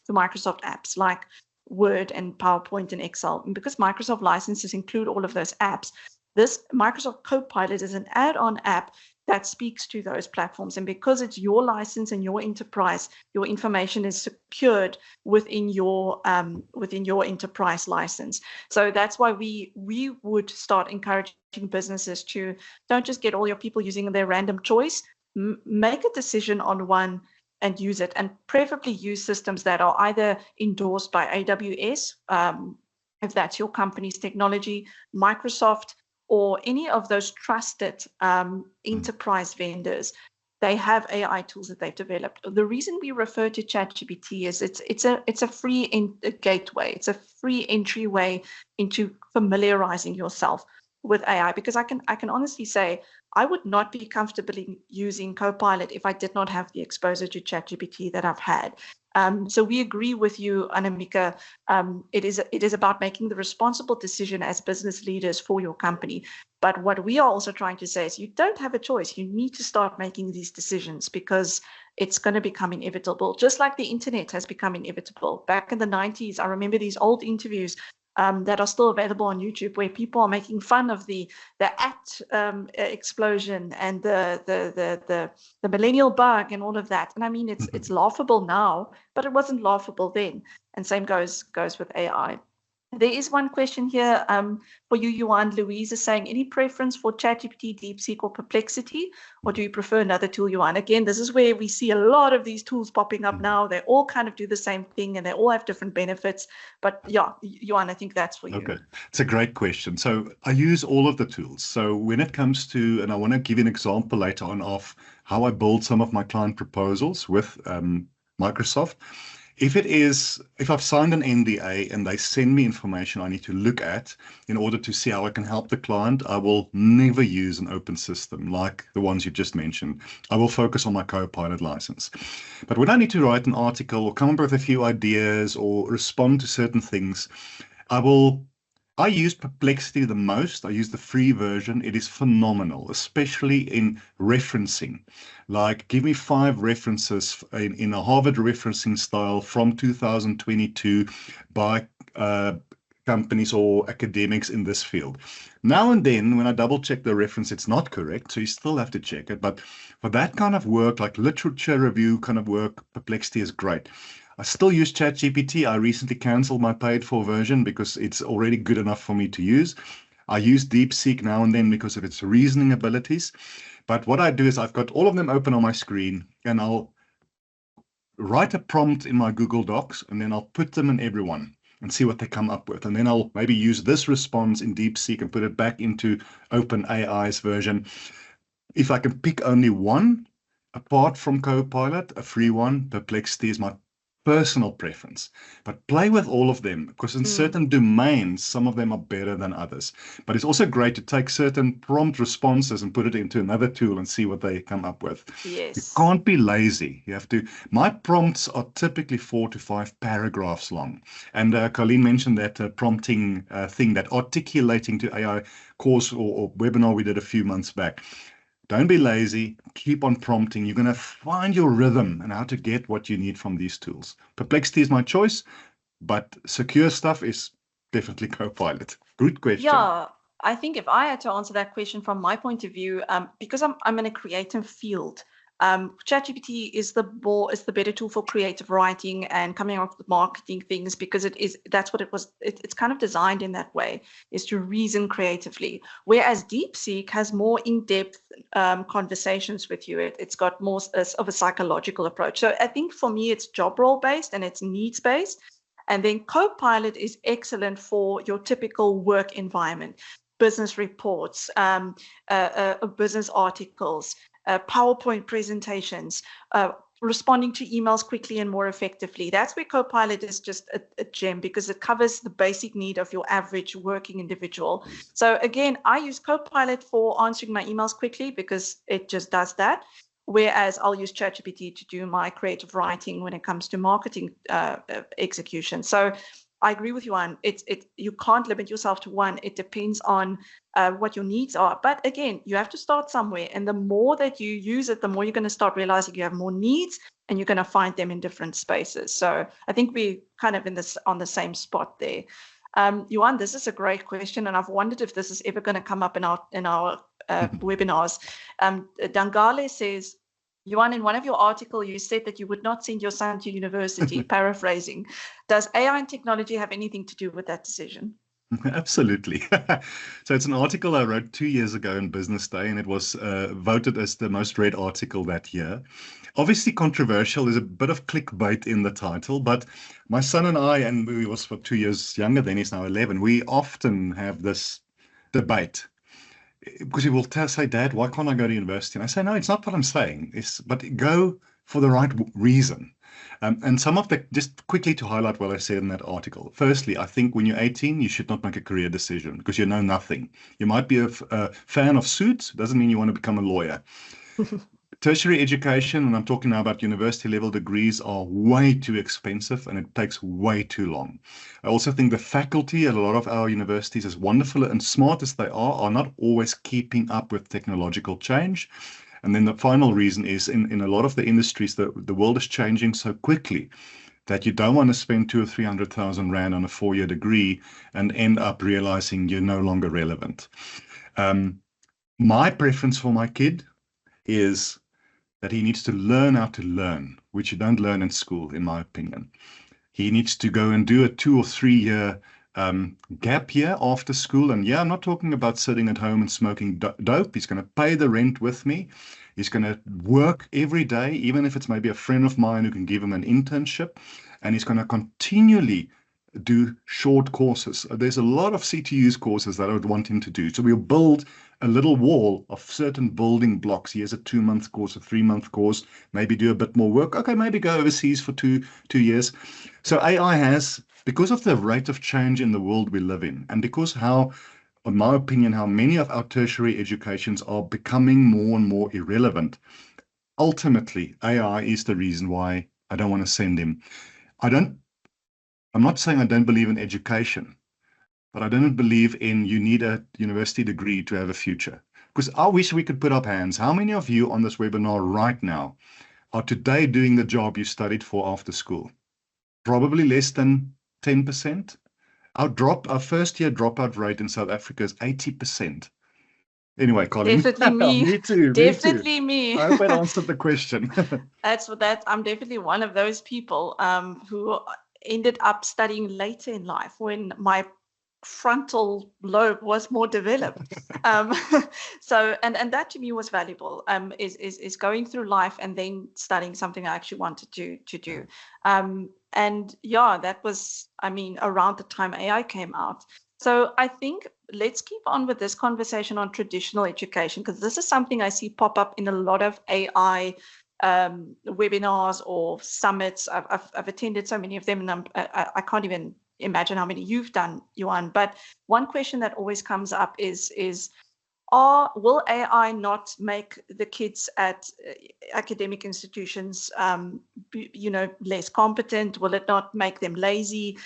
Microsoft apps like Word and PowerPoint and Excel. And because Microsoft licenses include all of those apps, This Microsoft Copilot is an add-on app that speaks to those platforms. And because it's your license and your enterprise, your information is secured within your enterprise license. So that's why we would start encouraging businesses to don't just get all your people using their random choice. Make a decision on one and use it, and preferably use systems that are either endorsed by AWS, if that's your company's technology, Microsoft, or any of those trusted enterprise vendors. They have AI tools that they've developed. The reason we refer to ChatGPT is it's a free gateway. It's a free entryway into familiarizing yourself with AI, because I can honestly say I would not be comfortably using Copilot if I did not have the exposure to ChatGPT that I've had. So we agree with you, Anamika. It is about making the responsible decision as business leaders for your company. But what we are also trying to say is you don't have a choice. You need to start making these decisions, because it's going to become inevitable, just like the internet has become inevitable. Back in the 90s, I remember these old interviews that are still available on YouTube, where people are making fun of the explosion and the millennial bug and all of that. And I mean, it's laughable now, but it wasn't laughable then. And same goes with AI. There is one question here for you, Yuan. Louise is saying, any preference for ChatGPT, DeepSeek, or Perplexity, or do you prefer another tool, Yuan? Again, this is where we see a lot of these tools popping up now. They all kind of do the same thing, and they all have different benefits. But yeah, Yuan, I think that's for you. Okay, it's a great question. So I use all of the tools. So when it comes to, and I want to give you an example later on of how I build some of my client proposals with Microsoft. If I've signed an NDA and they send me information I need to look at in order to see how I can help the client, I will never use an open system like the ones you just mentioned. I will focus on my Copilot license. But when I need to write an article or come up with a few ideas or respond to certain things, I use Perplexity the most. I use the free version. It is phenomenal, especially in referencing. Like, give me 5 references in a Harvard referencing style from 2022 by companies or academics in this field. Now and then, when I double check the reference, it's not correct, so you still have to check it. But for that kind of work, like literature review kind of work, Perplexity is great. I still use ChatGPT. I recently canceled my paid-for version because it's already good enough for me to use. I use DeepSeek now and then because of its reasoning abilities. But what I do is I've got all of them open on my screen, and I'll write a prompt in my Google Docs, and then I'll put them in everyone and see what they come up with. And then I'll maybe use this response in DeepSeek and put it back into OpenAI's version. If I can pick only one, apart from Copilot, a free one, Perplexity is my personal preference. But play with all of them, because in certain domains, some of them are better than others. But it's also great to take certain prompt responses and put it into another tool and see what they come up with. Yes. You can't be lazy. You have to. My prompts are typically 4 to 5 paragraphs long. And Colleen mentioned that prompting thing, that articulating to AI course or webinar we did a few months back. Don't be lazy. Keep on prompting. You're going to find your rhythm and how to get what you need from these tools. Perplexity is my choice, but secure stuff is definitely Copilot. Good question. Yeah, I think if I had to answer that question from my point of view, because I'm in a creative field, ChatGPT is the better tool for creative writing and coming up with marketing things, because that's what it was. It's kind of designed in that way, is to reason creatively. Whereas DeepSeek has more in-depth conversations with you. It's got more of a psychological approach. So I think for me, it's job role based and it's needs based. And then Copilot is excellent for your typical work environment, business reports, business articles, PowerPoint presentations, responding to emails quickly and more effectively. That's where Copilot is just a gem, because it covers the basic need of your average working individual. So again, I use Copilot for answering my emails quickly because it just does that. Whereas I'll use ChatGPT to do my creative writing when it comes to marketing execution. So I agree with you on you can't limit yourself to one. It depends on what your needs are. But again, you have to start somewhere. And the more that you use it, the more you're going to start realizing you have more needs, and you're going to find them in different spaces. So I think we're kind of on the same spot there. Johan, this is a great question, and I've wondered if this is ever going to come up in our webinars. Dangale says, Johan, in one of your articles, you said that you would not send your son to university, paraphrasing. Does AI and technology have anything to do with that decision? Absolutely. So it's an article I wrote 2 years ago in Business Day, and it was voted as the most read article that year. Obviously controversial. There's a bit of clickbait in the title, but my son and I, and he was for 2 years younger than he's now 11, we often have this debate. Because he will say, Dad, why can't I go to university? And I say, no, it's not what I'm saying. But go for the right reason. And some of the, just quickly to highlight what I said in that article. Firstly, I think when you're 18, you should not make a career decision because you know nothing. You might be a fan of suits. Doesn't mean you want to become a lawyer. Tertiary education, and I'm talking now about university level degrees, are way too expensive and it takes way too long. I also think the faculty at a lot of our universities, as wonderful and smart as they are not always keeping up with technological change. And then the final reason is in a lot of the industries, the world is changing so quickly that you don't want to spend 200,000 or 300,000 Rand on a 4-year degree and end up realizing you're no longer relevant. My preference for my kid is that he needs to learn how to learn, which you don't learn in school, in my opinion. He needs to go and do a 2 or 3 year gap year after school. And yeah, I'm not talking about sitting at home and smoking dope. He's going to pay the rent with me. He's going to work every day, even if it's maybe a friend of mine who can give him an internship. And he's going to continually do short courses. There's a lot of CTU's courses that I would want him to do. So we'll build a little wall of certain building blocks. He has a 2-month course, a 3-month course, maybe do a bit more work. Okay, maybe go overseas for two years. So AI has, because of the rate of change in the world we live in, and because how, in my opinion, how many of our tertiary educations are becoming more and more irrelevant, ultimately, AI is the reason why I don't want to send him. I'm not saying I don't believe in education, but I don't believe in you need a university degree to have a future. Because I wish we could put up hands. How many of you on this webinar right now are today doing the job you studied for after school? Probably less than 10%. Our first year dropout rate in South Africa is 80%. Anyway, Colin. Definitely me. Me too. Definitely me. I hope that answered the question. That's what I'm definitely one of those people who ended up studying later in life when my frontal lobe was more developed. So and that to me was valuable, is going through life and then studying something I actually wanted to do. And yeah, that was, around the time AI came out. So I think let's keep on with this conversation on traditional education, because this is something I see pop up in a lot of AI webinars or summits. I've attended so many of them, and I can't even imagine how many you've done, Johan. But one question that always comes up is will AI not make the kids at academic institutions, less competent? Will it not make them lazy?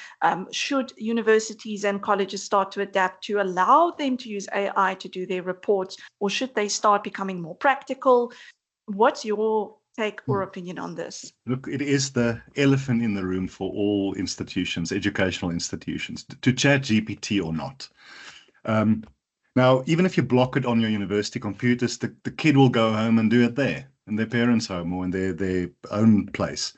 Should universities and colleges start to adapt to allow them to use AI to do their reports, or should they start becoming more practical? What's your take or opinion on this? Look, it is the elephant in the room for all institutions, educational institutions, to chat GPT or not. Now, even if you block it on your university computers, the kid will go home and do it there, in their parents' home or in their own place.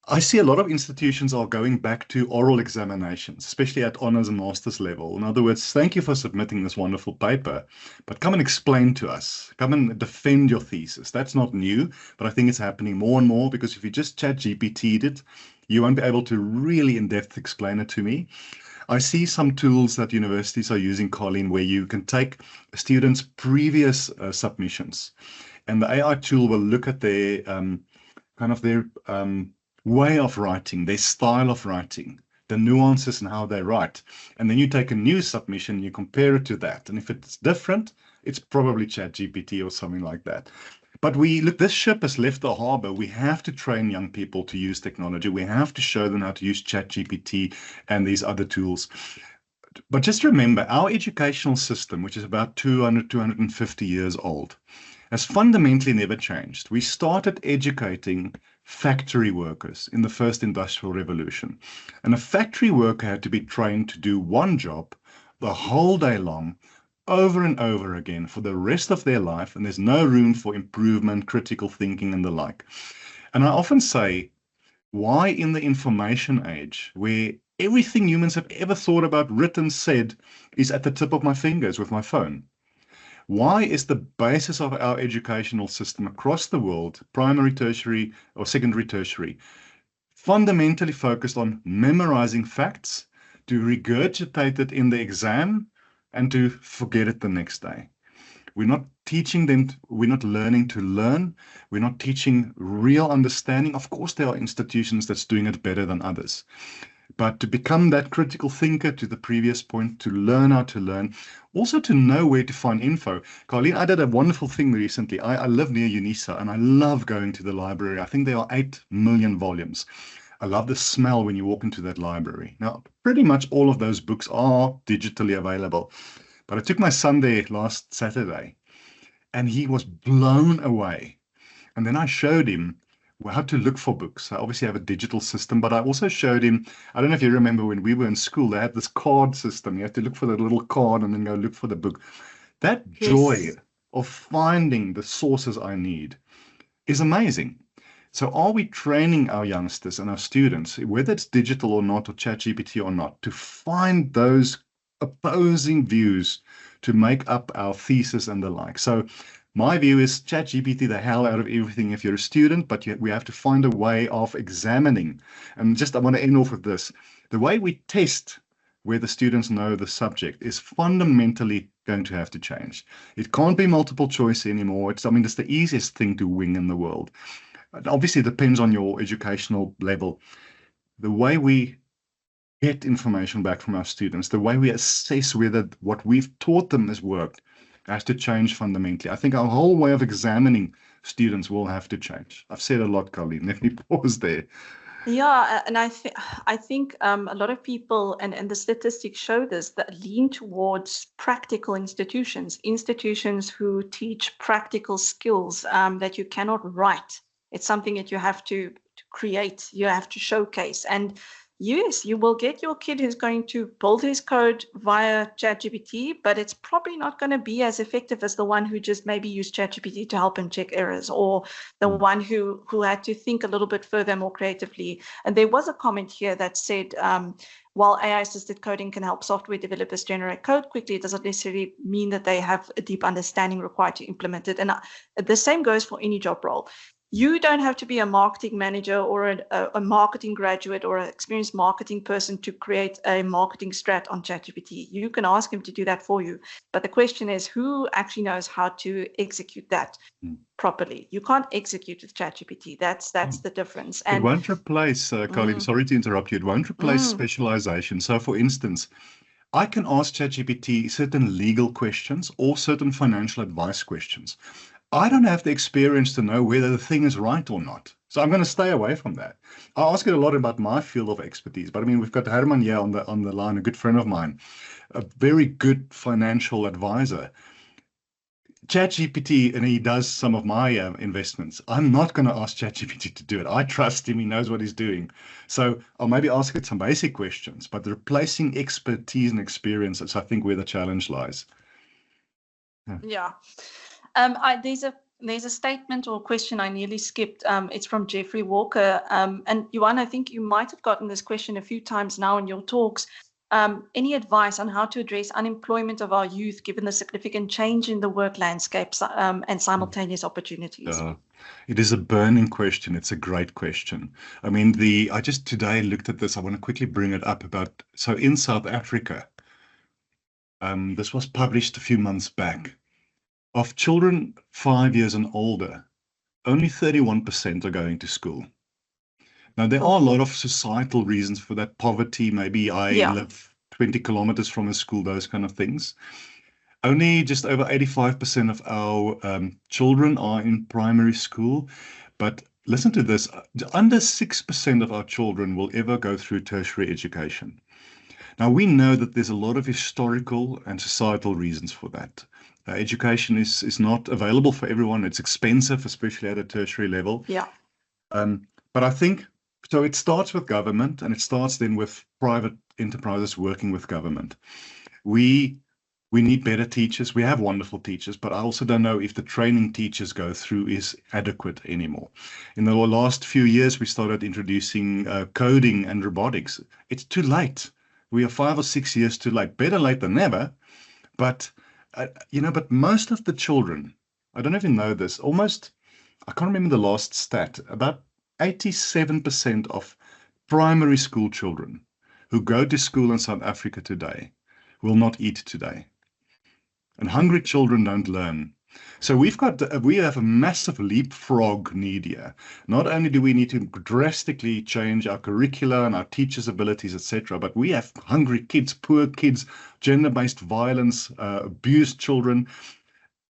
I see a lot of institutions are going back to oral examinations, especially at honors and master's level. In other words, thank you for submitting this wonderful paper, but come and explain to us. Come and defend your thesis. That's not new, but I think it's happening more and more, because if you just chat GPT'd it, you won't be able to really in-depth explain it to me. I see some tools that universities are using, Colin, where you can take a student's previous submissions, and the AI tool will look at their their way of writing, their style of writing, the nuances and how they write. And then you take a new submission, you compare it to that. And if it's different, it's probably ChatGPT or something like that. But this ship has left the harbor. We have to train young people to use technology. We have to show them how to use ChatGPT and these other tools. But just remember, our educational system, which is about 250 years old, has fundamentally never changed. We started educating factory workers in the first industrial revolution. And a factory worker had to be trained to do one job the whole day long, over and over again for the rest of their life, and there's no room for improvement, critical thinking, and the like. And I often say, why in the information age, where everything humans have ever thought about, written, said, is at the tip of my fingers with my phone? Why is the basis of our educational system across the world, primary, tertiary, or secondary, tertiary, fundamentally focused on memorizing facts, to regurgitate it in the exam, and to forget it the next day? We're not teaching them, we're not learning to learn, we're not teaching real understanding. Of course, there are institutions that's doing it better than others. But to become that critical thinker, to the previous point, to learn how to learn, also to know where to find info. Carleen, I did a wonderful thing recently. I live near UNISA and I love going to the library. I think there are 8 million volumes. I love the smell when you walk into that library. Now, pretty much all of those books are digitally available. But I took my son there last Saturday and he was blown away. And then I showed him how to look for books. I obviously have a digital system, but I also showed him, I don't know if you remember when we were in school, they had this card system. You have to look for the little card and then go look for the book. That joy of finding the sources I need is amazing. So are we training our youngsters and our students, whether it's digital or not, or ChatGPT or not, to find those opposing views to make up our thesis and the like? So my view is ChatGPT the hell out of everything if you're a student, but we have to find a way of examining. And just I want to end off with this. The way we test where the students know the subject is fundamentally going to have to change. It can't be multiple choice anymore. It's the easiest thing to wing in the world. Obviously, it depends on your educational level. The way we get information back from our students, the way we assess whether what we've taught them has worked, has to change fundamentally. I think our whole way of examining students will have to change. I've said a lot, Colleen. Let me pause there. Yeah, and I think a lot of people, and the statistics show this, that lean towards practical institutions who teach practical skills that you cannot write. It's something that you have to create, you have to showcase. And yes, you will get your kid who's going to build his code via ChatGPT, but it's probably not going to be as effective as the one who just maybe used ChatGPT to help him check errors, or the one who had to think a little bit further, more creatively. And there was a comment here that said, while AI-assisted coding can help software developers generate code quickly, it doesn't necessarily mean that they have a deep understanding required to implement it. And the same goes for any job role. You don't have to be a marketing manager or a marketing graduate or an experienced marketing person to create a marketing strat on ChatGPT. You can ask him to do that for you. But the question is, who actually knows how to execute that properly? You can't execute with ChatGPT. That's the difference. And it won't replace, Colleen, sorry to interrupt you, it won't replace specialization. So for instance, I can ask ChatGPT certain legal questions or certain financial advice questions. I don't have the experience to know whether the thing is right or not. So I'm going to stay away from that. I ask it a lot about my field of expertise, but I mean, we've got Herman here on the line, a good friend of mine, a very good financial advisor. ChatGPT, and he does some of my investments. I'm not going to ask ChatGPT to do it. I trust him. He knows what he's doing. So I'll maybe ask it some basic questions, but replacing expertise and experience is, I think, where the challenge lies. Yeah. There's a statement or question I nearly skipped. It's from Jeffrey Walker. And Johan, I think you might have gotten this question a few times now in your talks. Any advice on how to address unemployment of our youth, given the significant change in the work landscapes and simultaneous opportunities? It is a burning question. It's a great question. I mean, I just today looked at this. I want to quickly bring it up so in South Africa, this was published a few months back. Of children 5 years and older, only 31% are going to school. Now, there are a lot of societal reasons for that. Poverty, maybe I live 20 kilometers from a school, those kind of things. Only just over 85% of our children are in primary school. But listen to this, under 6% of our children will ever go through tertiary education. Now, we know that there's a lot of historical and societal reasons for that. Education is not available for everyone. It's expensive, especially at a tertiary level. Yeah. But I think so. It starts with government, and it starts then with private enterprises working with government. We we need better teachers. We have wonderful teachers, but I also don't know if the training teachers go through is adequate anymore. In the last few years, we started introducing coding and robotics. It's too late. We are 5 or 6 years too late. Better late than never. But but most of the children, I don't even know this. Almost, I can't remember the last stat. About 87% of primary school children who go to school in South Africa today will not eat today. And hungry children don't learn. So we have a massive leapfrog need here. Not only do we need to drastically change our curricula and our teachers' abilities, etc., but we have hungry kids, poor kids, gender-based violence, abused children.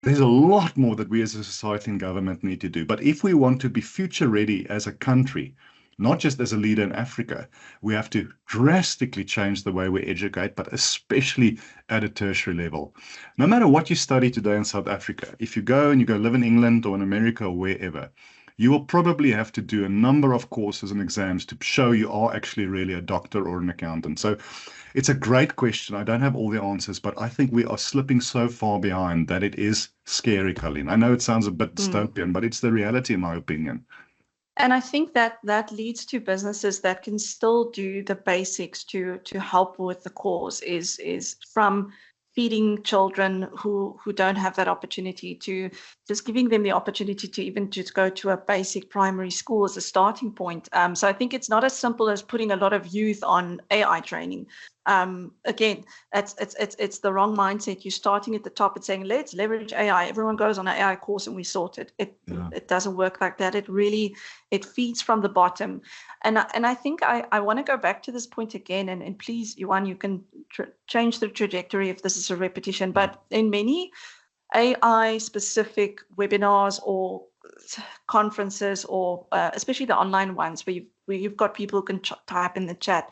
There's a lot more that we as a society and government need to do. But if we want to be future ready as a country, not just as a leader in Africa, we have to drastically change the way we educate, but especially at a tertiary level. No matter what you study today in South Africa, if you go and you go live in England or in America or wherever, you will probably have to do a number of courses and exams to show you are actually really a doctor or an accountant. So it's a great question. I don't have all the answers, but I think we are slipping so far behind that it is scary, Colleen. I know it sounds a bit dystopian, but it's the reality, in my opinion. And I think that that leads to businesses that can still do the basics to help with the cause, is from feeding children who don't have that opportunity, to just giving them the opportunity to even just go to a basic primary school as a starting point. So I think it's not as simple as putting a lot of youth on AI training. Again, it's the wrong mindset. You're starting at the top and saying, let's leverage AI. Everyone goes on an AI course and we sort it. It doesn't work like that. It feeds from the bottom. And I think I want to go back to this point again. And please, Yuan, you can change the trajectory if this is a repetition. But in many AI-specific webinars or conferences, or especially the online ones where you've got people who can type in the chat,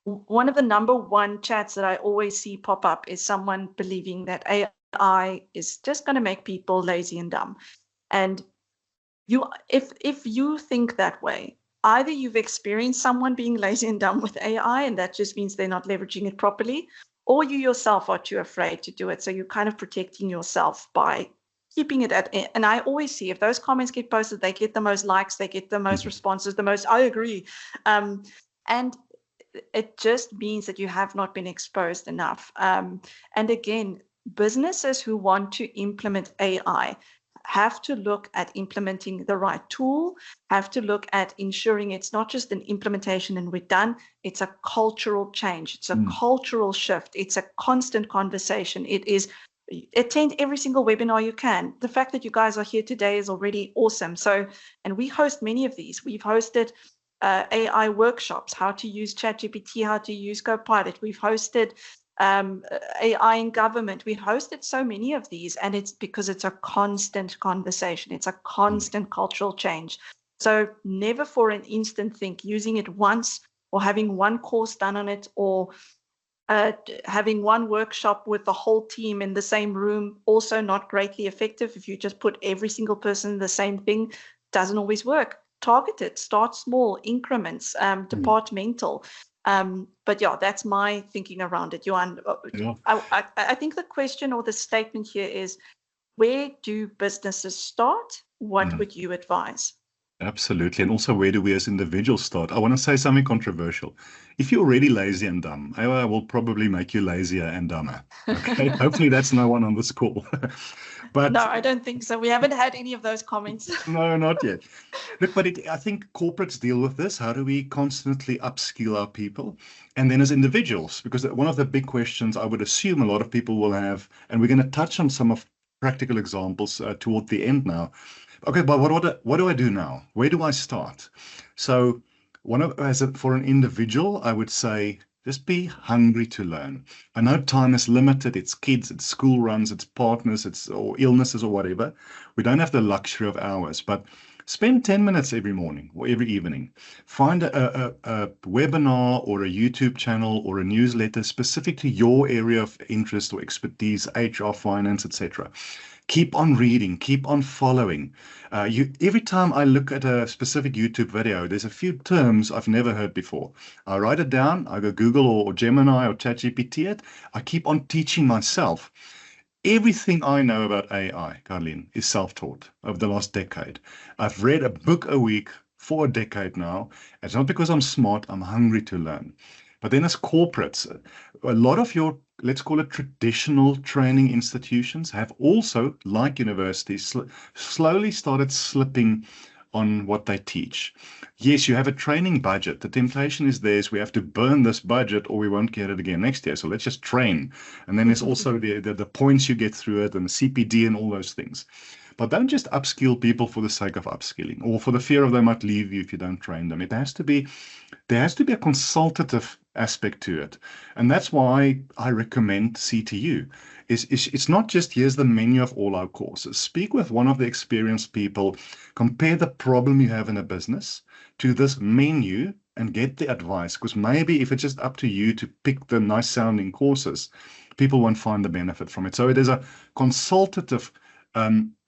one of the number one chats that I always see pop up is someone believing that AI is just going to make people lazy and dumb. And if you think that way, either you've experienced someone being lazy and dumb with AI, and that just means they're not leveraging it properly, or you yourself are too afraid to do it. So you're kind of protecting yourself by keeping it at, and I always see if those comments get posted, they get the most likes, they get the most responses, the most, I agree. And it just means that you have not been exposed enough. And again, businesses who want to implement AI have to look at implementing the right tool, have to look at ensuring it's not just an implementation and we're done. It's a cultural change. It's a cultural shift. It's a constant conversation. It is attend every single webinar you can. The fact that you guys are here today is already awesome. So, and we host many of these. We've hosted AI workshops, how to use ChatGPT, how to use Copilot. We've hosted AI in government. We've hosted so many of these, and it's because it's a constant conversation. It's a constant cultural change. So never for an instant think using it once or having one course done on it, or having one workshop with the whole team in the same room, also not greatly effective. If you just put every single person in the same thing, doesn't always work. Target it, start small, increments, departmental. But yeah, that's my thinking around it. Johan, I think the question or the statement here is, where do businesses start? What would you advise? Absolutely. And also, where do we as individuals start? I want to say something controversial. If you're already lazy and dumb, I will probably make you lazier and dumber. Okay. Hopefully that's no one on this call. But no, I don't think so. We haven't had any of those comments. No, not yet. Look, but I think corporates deal with this. How do we constantly upskill our people? And then as individuals, because one of the big questions I would assume a lot of people will have, and we're going to touch on some of practical examples toward the end now. Okay, but what do I do now? Where do I start? So for an individual, I would say, just be hungry to learn. I know time is limited. It's kids, it's school runs, it's partners, or illnesses or whatever. We don't have the luxury of hours, but spend 10 minutes every morning or every evening. Find a webinar or a YouTube channel or a newsletter specific to your area of interest or expertise, HR, finance, etc. Keep on reading, keep on following. Every time I look at a specific YouTube video, there's a few terms I've never heard before. I write it down, I go Google or Gemini or ChatGPT it. I keep on teaching myself. Everything I know about AI, Carlene, is self-taught over the last decade. I've read a book a week for a decade now. It's not because I'm smart, I'm hungry to learn. But then as corporates, a lot of your, let's call it traditional training institutions have also, like universities, slowly started slipping on what they teach. Yes, you have a training budget. The temptation is theirs. We have to burn this budget or we won't get it again next year. So let's just train. And then there's also the points you get through it and the CPD and all those things. But don't just upskill people for the sake of upskilling or for the fear of they might leave you if you don't train them. There has to be a consultative aspect to it. And that's why I recommend CTU. It's not just here's the menu of all our courses. Speak with one of the experienced people, compare the problem you have in a business to this menu and get the advice. Because maybe if it's just up to you to pick the nice sounding courses, people won't find the benefit from it. So it is a consultative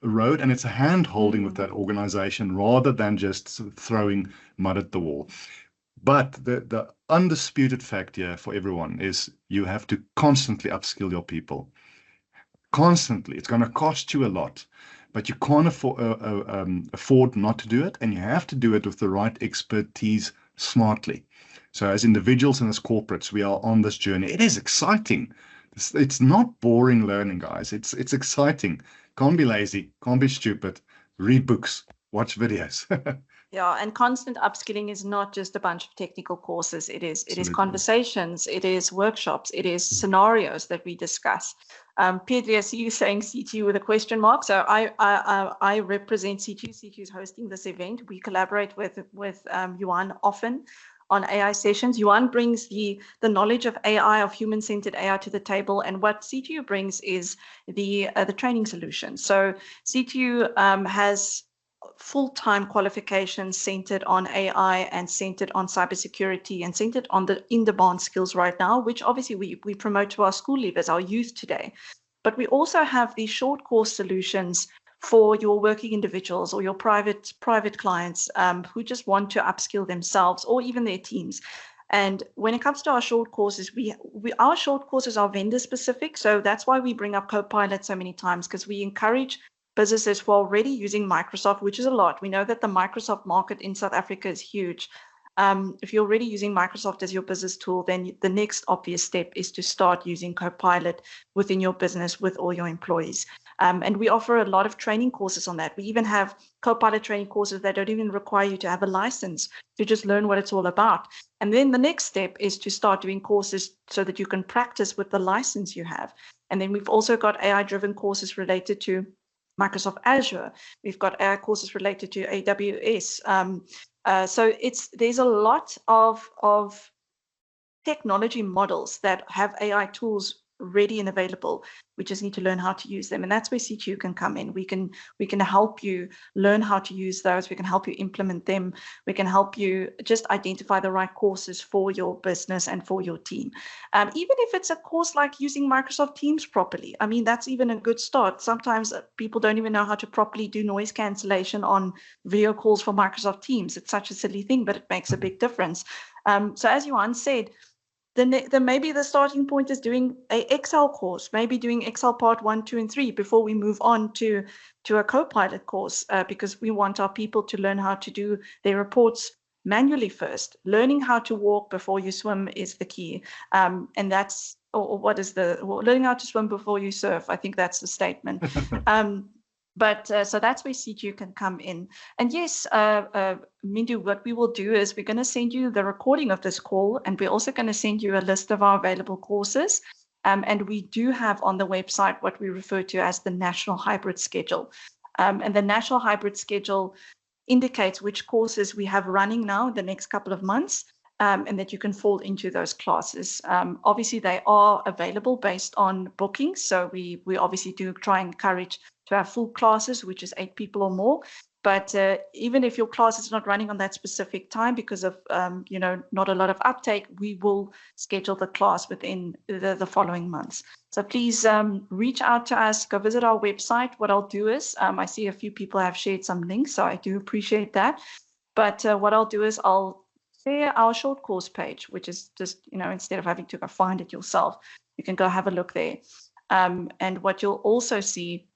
road, and it's a hand holding with that organization rather than just throwing mud at the wall. But the undisputed fact here for everyone is you have to constantly upskill your people. Constantly. It's going to cost you a lot, but you can't afford not to do it, and you have to do it with the right expertise smartly. So as individuals and as corporates, we are on this journey. It is exciting. It's not boring learning, guys. It's exciting. Can't be lazy. Can't be stupid. Read books. Watch videos. Yeah, and constant upskilling is not just a bunch of technical courses. It is conversations, it is workshops, it is scenarios that we discuss. Pedri, I see you saying CTU with a question mark. So I represent CTU. CTU is hosting this event. We collaborate with Yuan often on AI sessions. Yuan brings the knowledge of AI, of human-centered AI to the table, and what CTU brings is the training solution. So CTU has full-time qualifications centered on AI and centered on cybersecurity and centered on the in-demand skills right now, which obviously we promote to our school leavers, our youth today. But we also have these short course solutions for your working individuals or your private clients who just want to upskill themselves or even their teams. And when it comes to our short courses, our short courses are vendor specific. So that's why we bring up Copilot so many times, because we encourage businesses who are already using Microsoft, which is a lot. We know that the Microsoft market in South Africa is huge. If you're already using Microsoft as your business tool, then the next obvious step is to start using Copilot within your business with all your employees. And we offer a lot of training courses on that. We even have Copilot training courses that don't even require you to have a license to just learn what it's all about. And then the next step is to start doing courses so that you can practice with the license you have. And then we've also got AI-driven courses related to Microsoft Azure. We've got AI courses related to AWS. So there's a lot of technology models that have AI tools ready and available. We just need to learn how to use them, and that's where CTU can come in. We can help you learn how to use those. We can help you implement them. We can help you just identify the right courses for your business and for your team. Even if it's a course like using Microsoft Teams properly, I mean, that's even a good start. Sometimes people don't even know how to properly do noise cancellation on video calls for Microsoft Teams. It's such a silly thing, but it makes a big difference. So as Johan said, then maybe the starting point is doing a Excel course, maybe doing Excel part 1, 2, and 3 before we move on to a Copilot course, because we want our people to learn how to do their reports manually first. Learning how to walk before you swim is the key. And that's, or what is learning how to swim before you surf. I think that's the statement. But so that's where CTU can come in. And yes, Mindu, what we will do is we're going to send you the recording of this call, and we're also going to send you a list of our available courses. And we do have on the website what we refer to as the National Hybrid Schedule. And the National Hybrid Schedule indicates which courses we have running now in the next couple of months, and that you can fall into those classes. Obviously, they are available based on bookings. So we obviously do try and encourage to have full classes, which is 8 people or more. But even if your class is not running on that specific time because of, not a lot of uptake, we will schedule the class within the following months. So please reach out to us, go visit our website. What I'll do is, I see a few people have shared some links, so I do appreciate that. But what I'll do is I'll share our short course page, which is just, instead of having to go find it yourself, you can go have a look there. And what you'll also see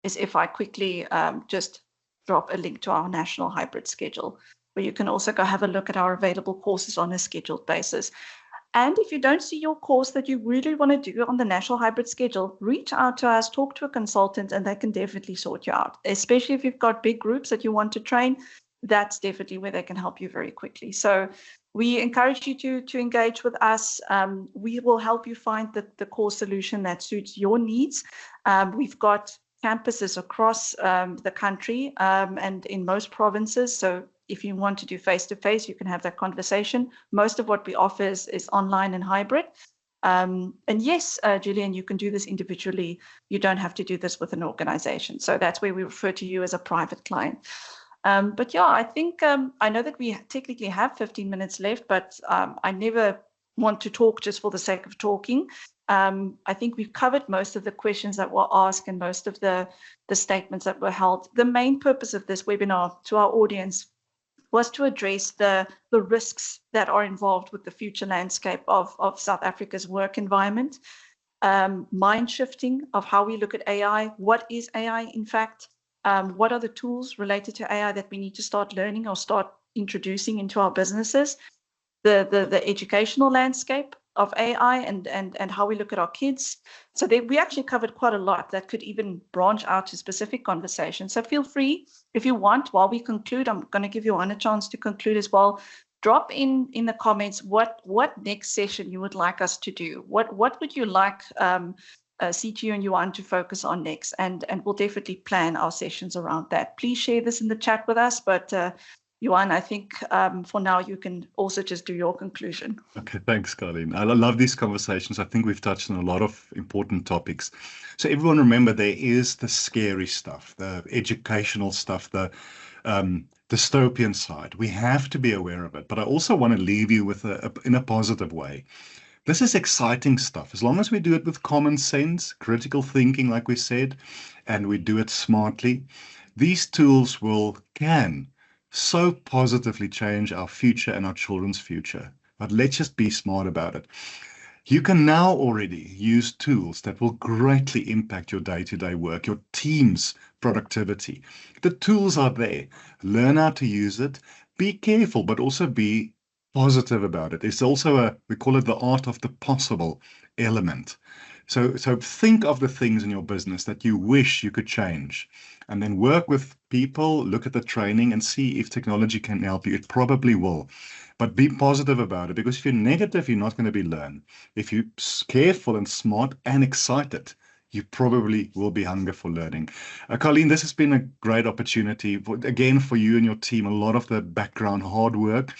is if I quickly just drop a link to our national hybrid schedule, where you can also go have a look at our available courses on a scheduled basis. And if you don't see your course that you really want to do on the national hybrid schedule, reach out to us, talk to a consultant, and they can definitely sort you out. Especially if you've got big groups that you want to train, that's definitely where they can help you very quickly. So we encourage you to engage with us. We will help you find the course solution that suits your needs. We've got campuses across the country and in most provinces. So if you want to do face-to-face, you can have that conversation. Most of what we offer is online and hybrid. And yes, Julian, you can do this individually. You don't have to do this with an organization. So that's where we refer to you as a private client. But yeah, I think I know that we technically have 15 minutes left, but I never want to talk just for the sake of talking. I think we've covered most of the questions that were asked and most of the statements that were held. The main purpose of this webinar to our audience was to address the risks that are involved with the future landscape of South Africa's work environment, mind shifting of how we look at AI. What is AI, in fact? What are the tools related to AI that we need to start learning or start introducing into our businesses? The educational landscape of AI and how we look at our kids. So we actually covered quite a lot that could even branch out to specific conversations. So feel free, if you want, while we conclude, I'm going to give you a chance to conclude as well. Drop in the comments what next session you would like us to do. What would you like CTU and Yuan to focus on next? And we'll definitely plan our sessions around that. Please share this in the chat with us, but Yuan, I think for now you can also just do your conclusion. Okay, thanks, Colleen. I love these conversations. I think we've touched on a lot of important topics. So everyone remember, there is the scary stuff, the educational stuff, the dystopian side. We have to be aware of it. But I also want to leave you with in a positive way. This is exciting stuff. As long as we do it with common sense, critical thinking, like we said, and we do it smartly, these tools can so positively change our future and our children's future. But let's just be smart about it. You can now already use tools that will greatly impact your day-to-day work, your team's productivity. The tools are there. Learn how to use it. Be careful, but also be positive about it. It's also we call it the art of the possible element. So think of the things in your business that you wish you could change, and then work with people, look at the training and see if technology can help you. It probably will, but be positive about it, because if you're negative, you're not going to learn. If you're careful and smart and excited, you probably will be hungry for learning. Colleen, this has been a great opportunity again for you and your team. A lot of the background hard work,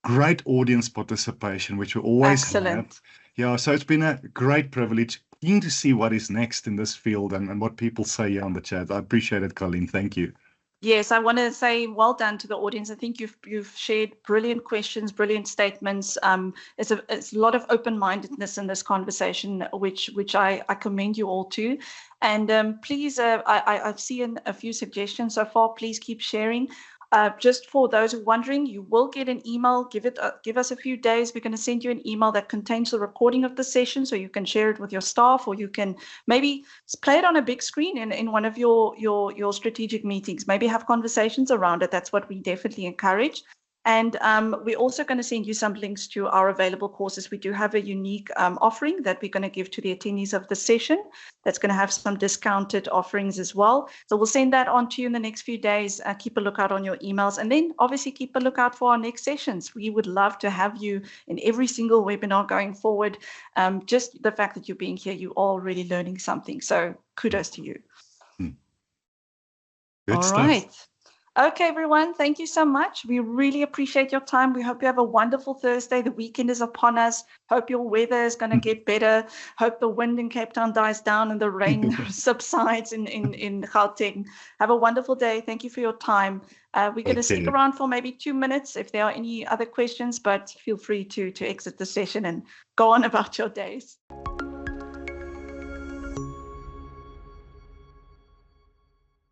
great audience participation, which we always have. Yeah, so it's been a great privilege. Keen to see what is next in this field and what people say here on the chat. I appreciate it, Colleen. Thank you. Yes, I want to say well done to the audience. I think you've shared brilliant questions, brilliant statements. It's a lot of open-mindedness in this conversation, which I commend you all to. And please, I've seen a few suggestions so far. Please keep sharing. Just for those who are wondering, you will get an email. Give us a few days. We're going to send you an email that contains the recording of the session, so you can share it with your staff, or you can maybe play it on a big screen in one of your strategic meetings. Maybe have conversations around it. That's what we definitely encourage. And we're also going to send you some links to our available courses. We do have a unique offering that we're going to give to the attendees of the session. That's going to have some discounted offerings as well. So we'll send that on to you in the next few days. Keep a lookout on your emails, and then obviously keep a lookout for our next sessions. We would love to have you in every single webinar going forward. Just the fact that you're being here, you're all really learning something. So kudos to you. Good all stuff. Right. Okay, everyone, thank you so much. We really appreciate your time. We hope you have a wonderful Thursday. The weekend is upon us. Hope your weather is going to get better. Hope the wind in Cape Town dies down and the rain subsides in Gauteng. Have a wonderful day. Thank you for your time. We're going to stick around for maybe 2 minutes if there are any other questions, but feel free to exit the session and go on about your days.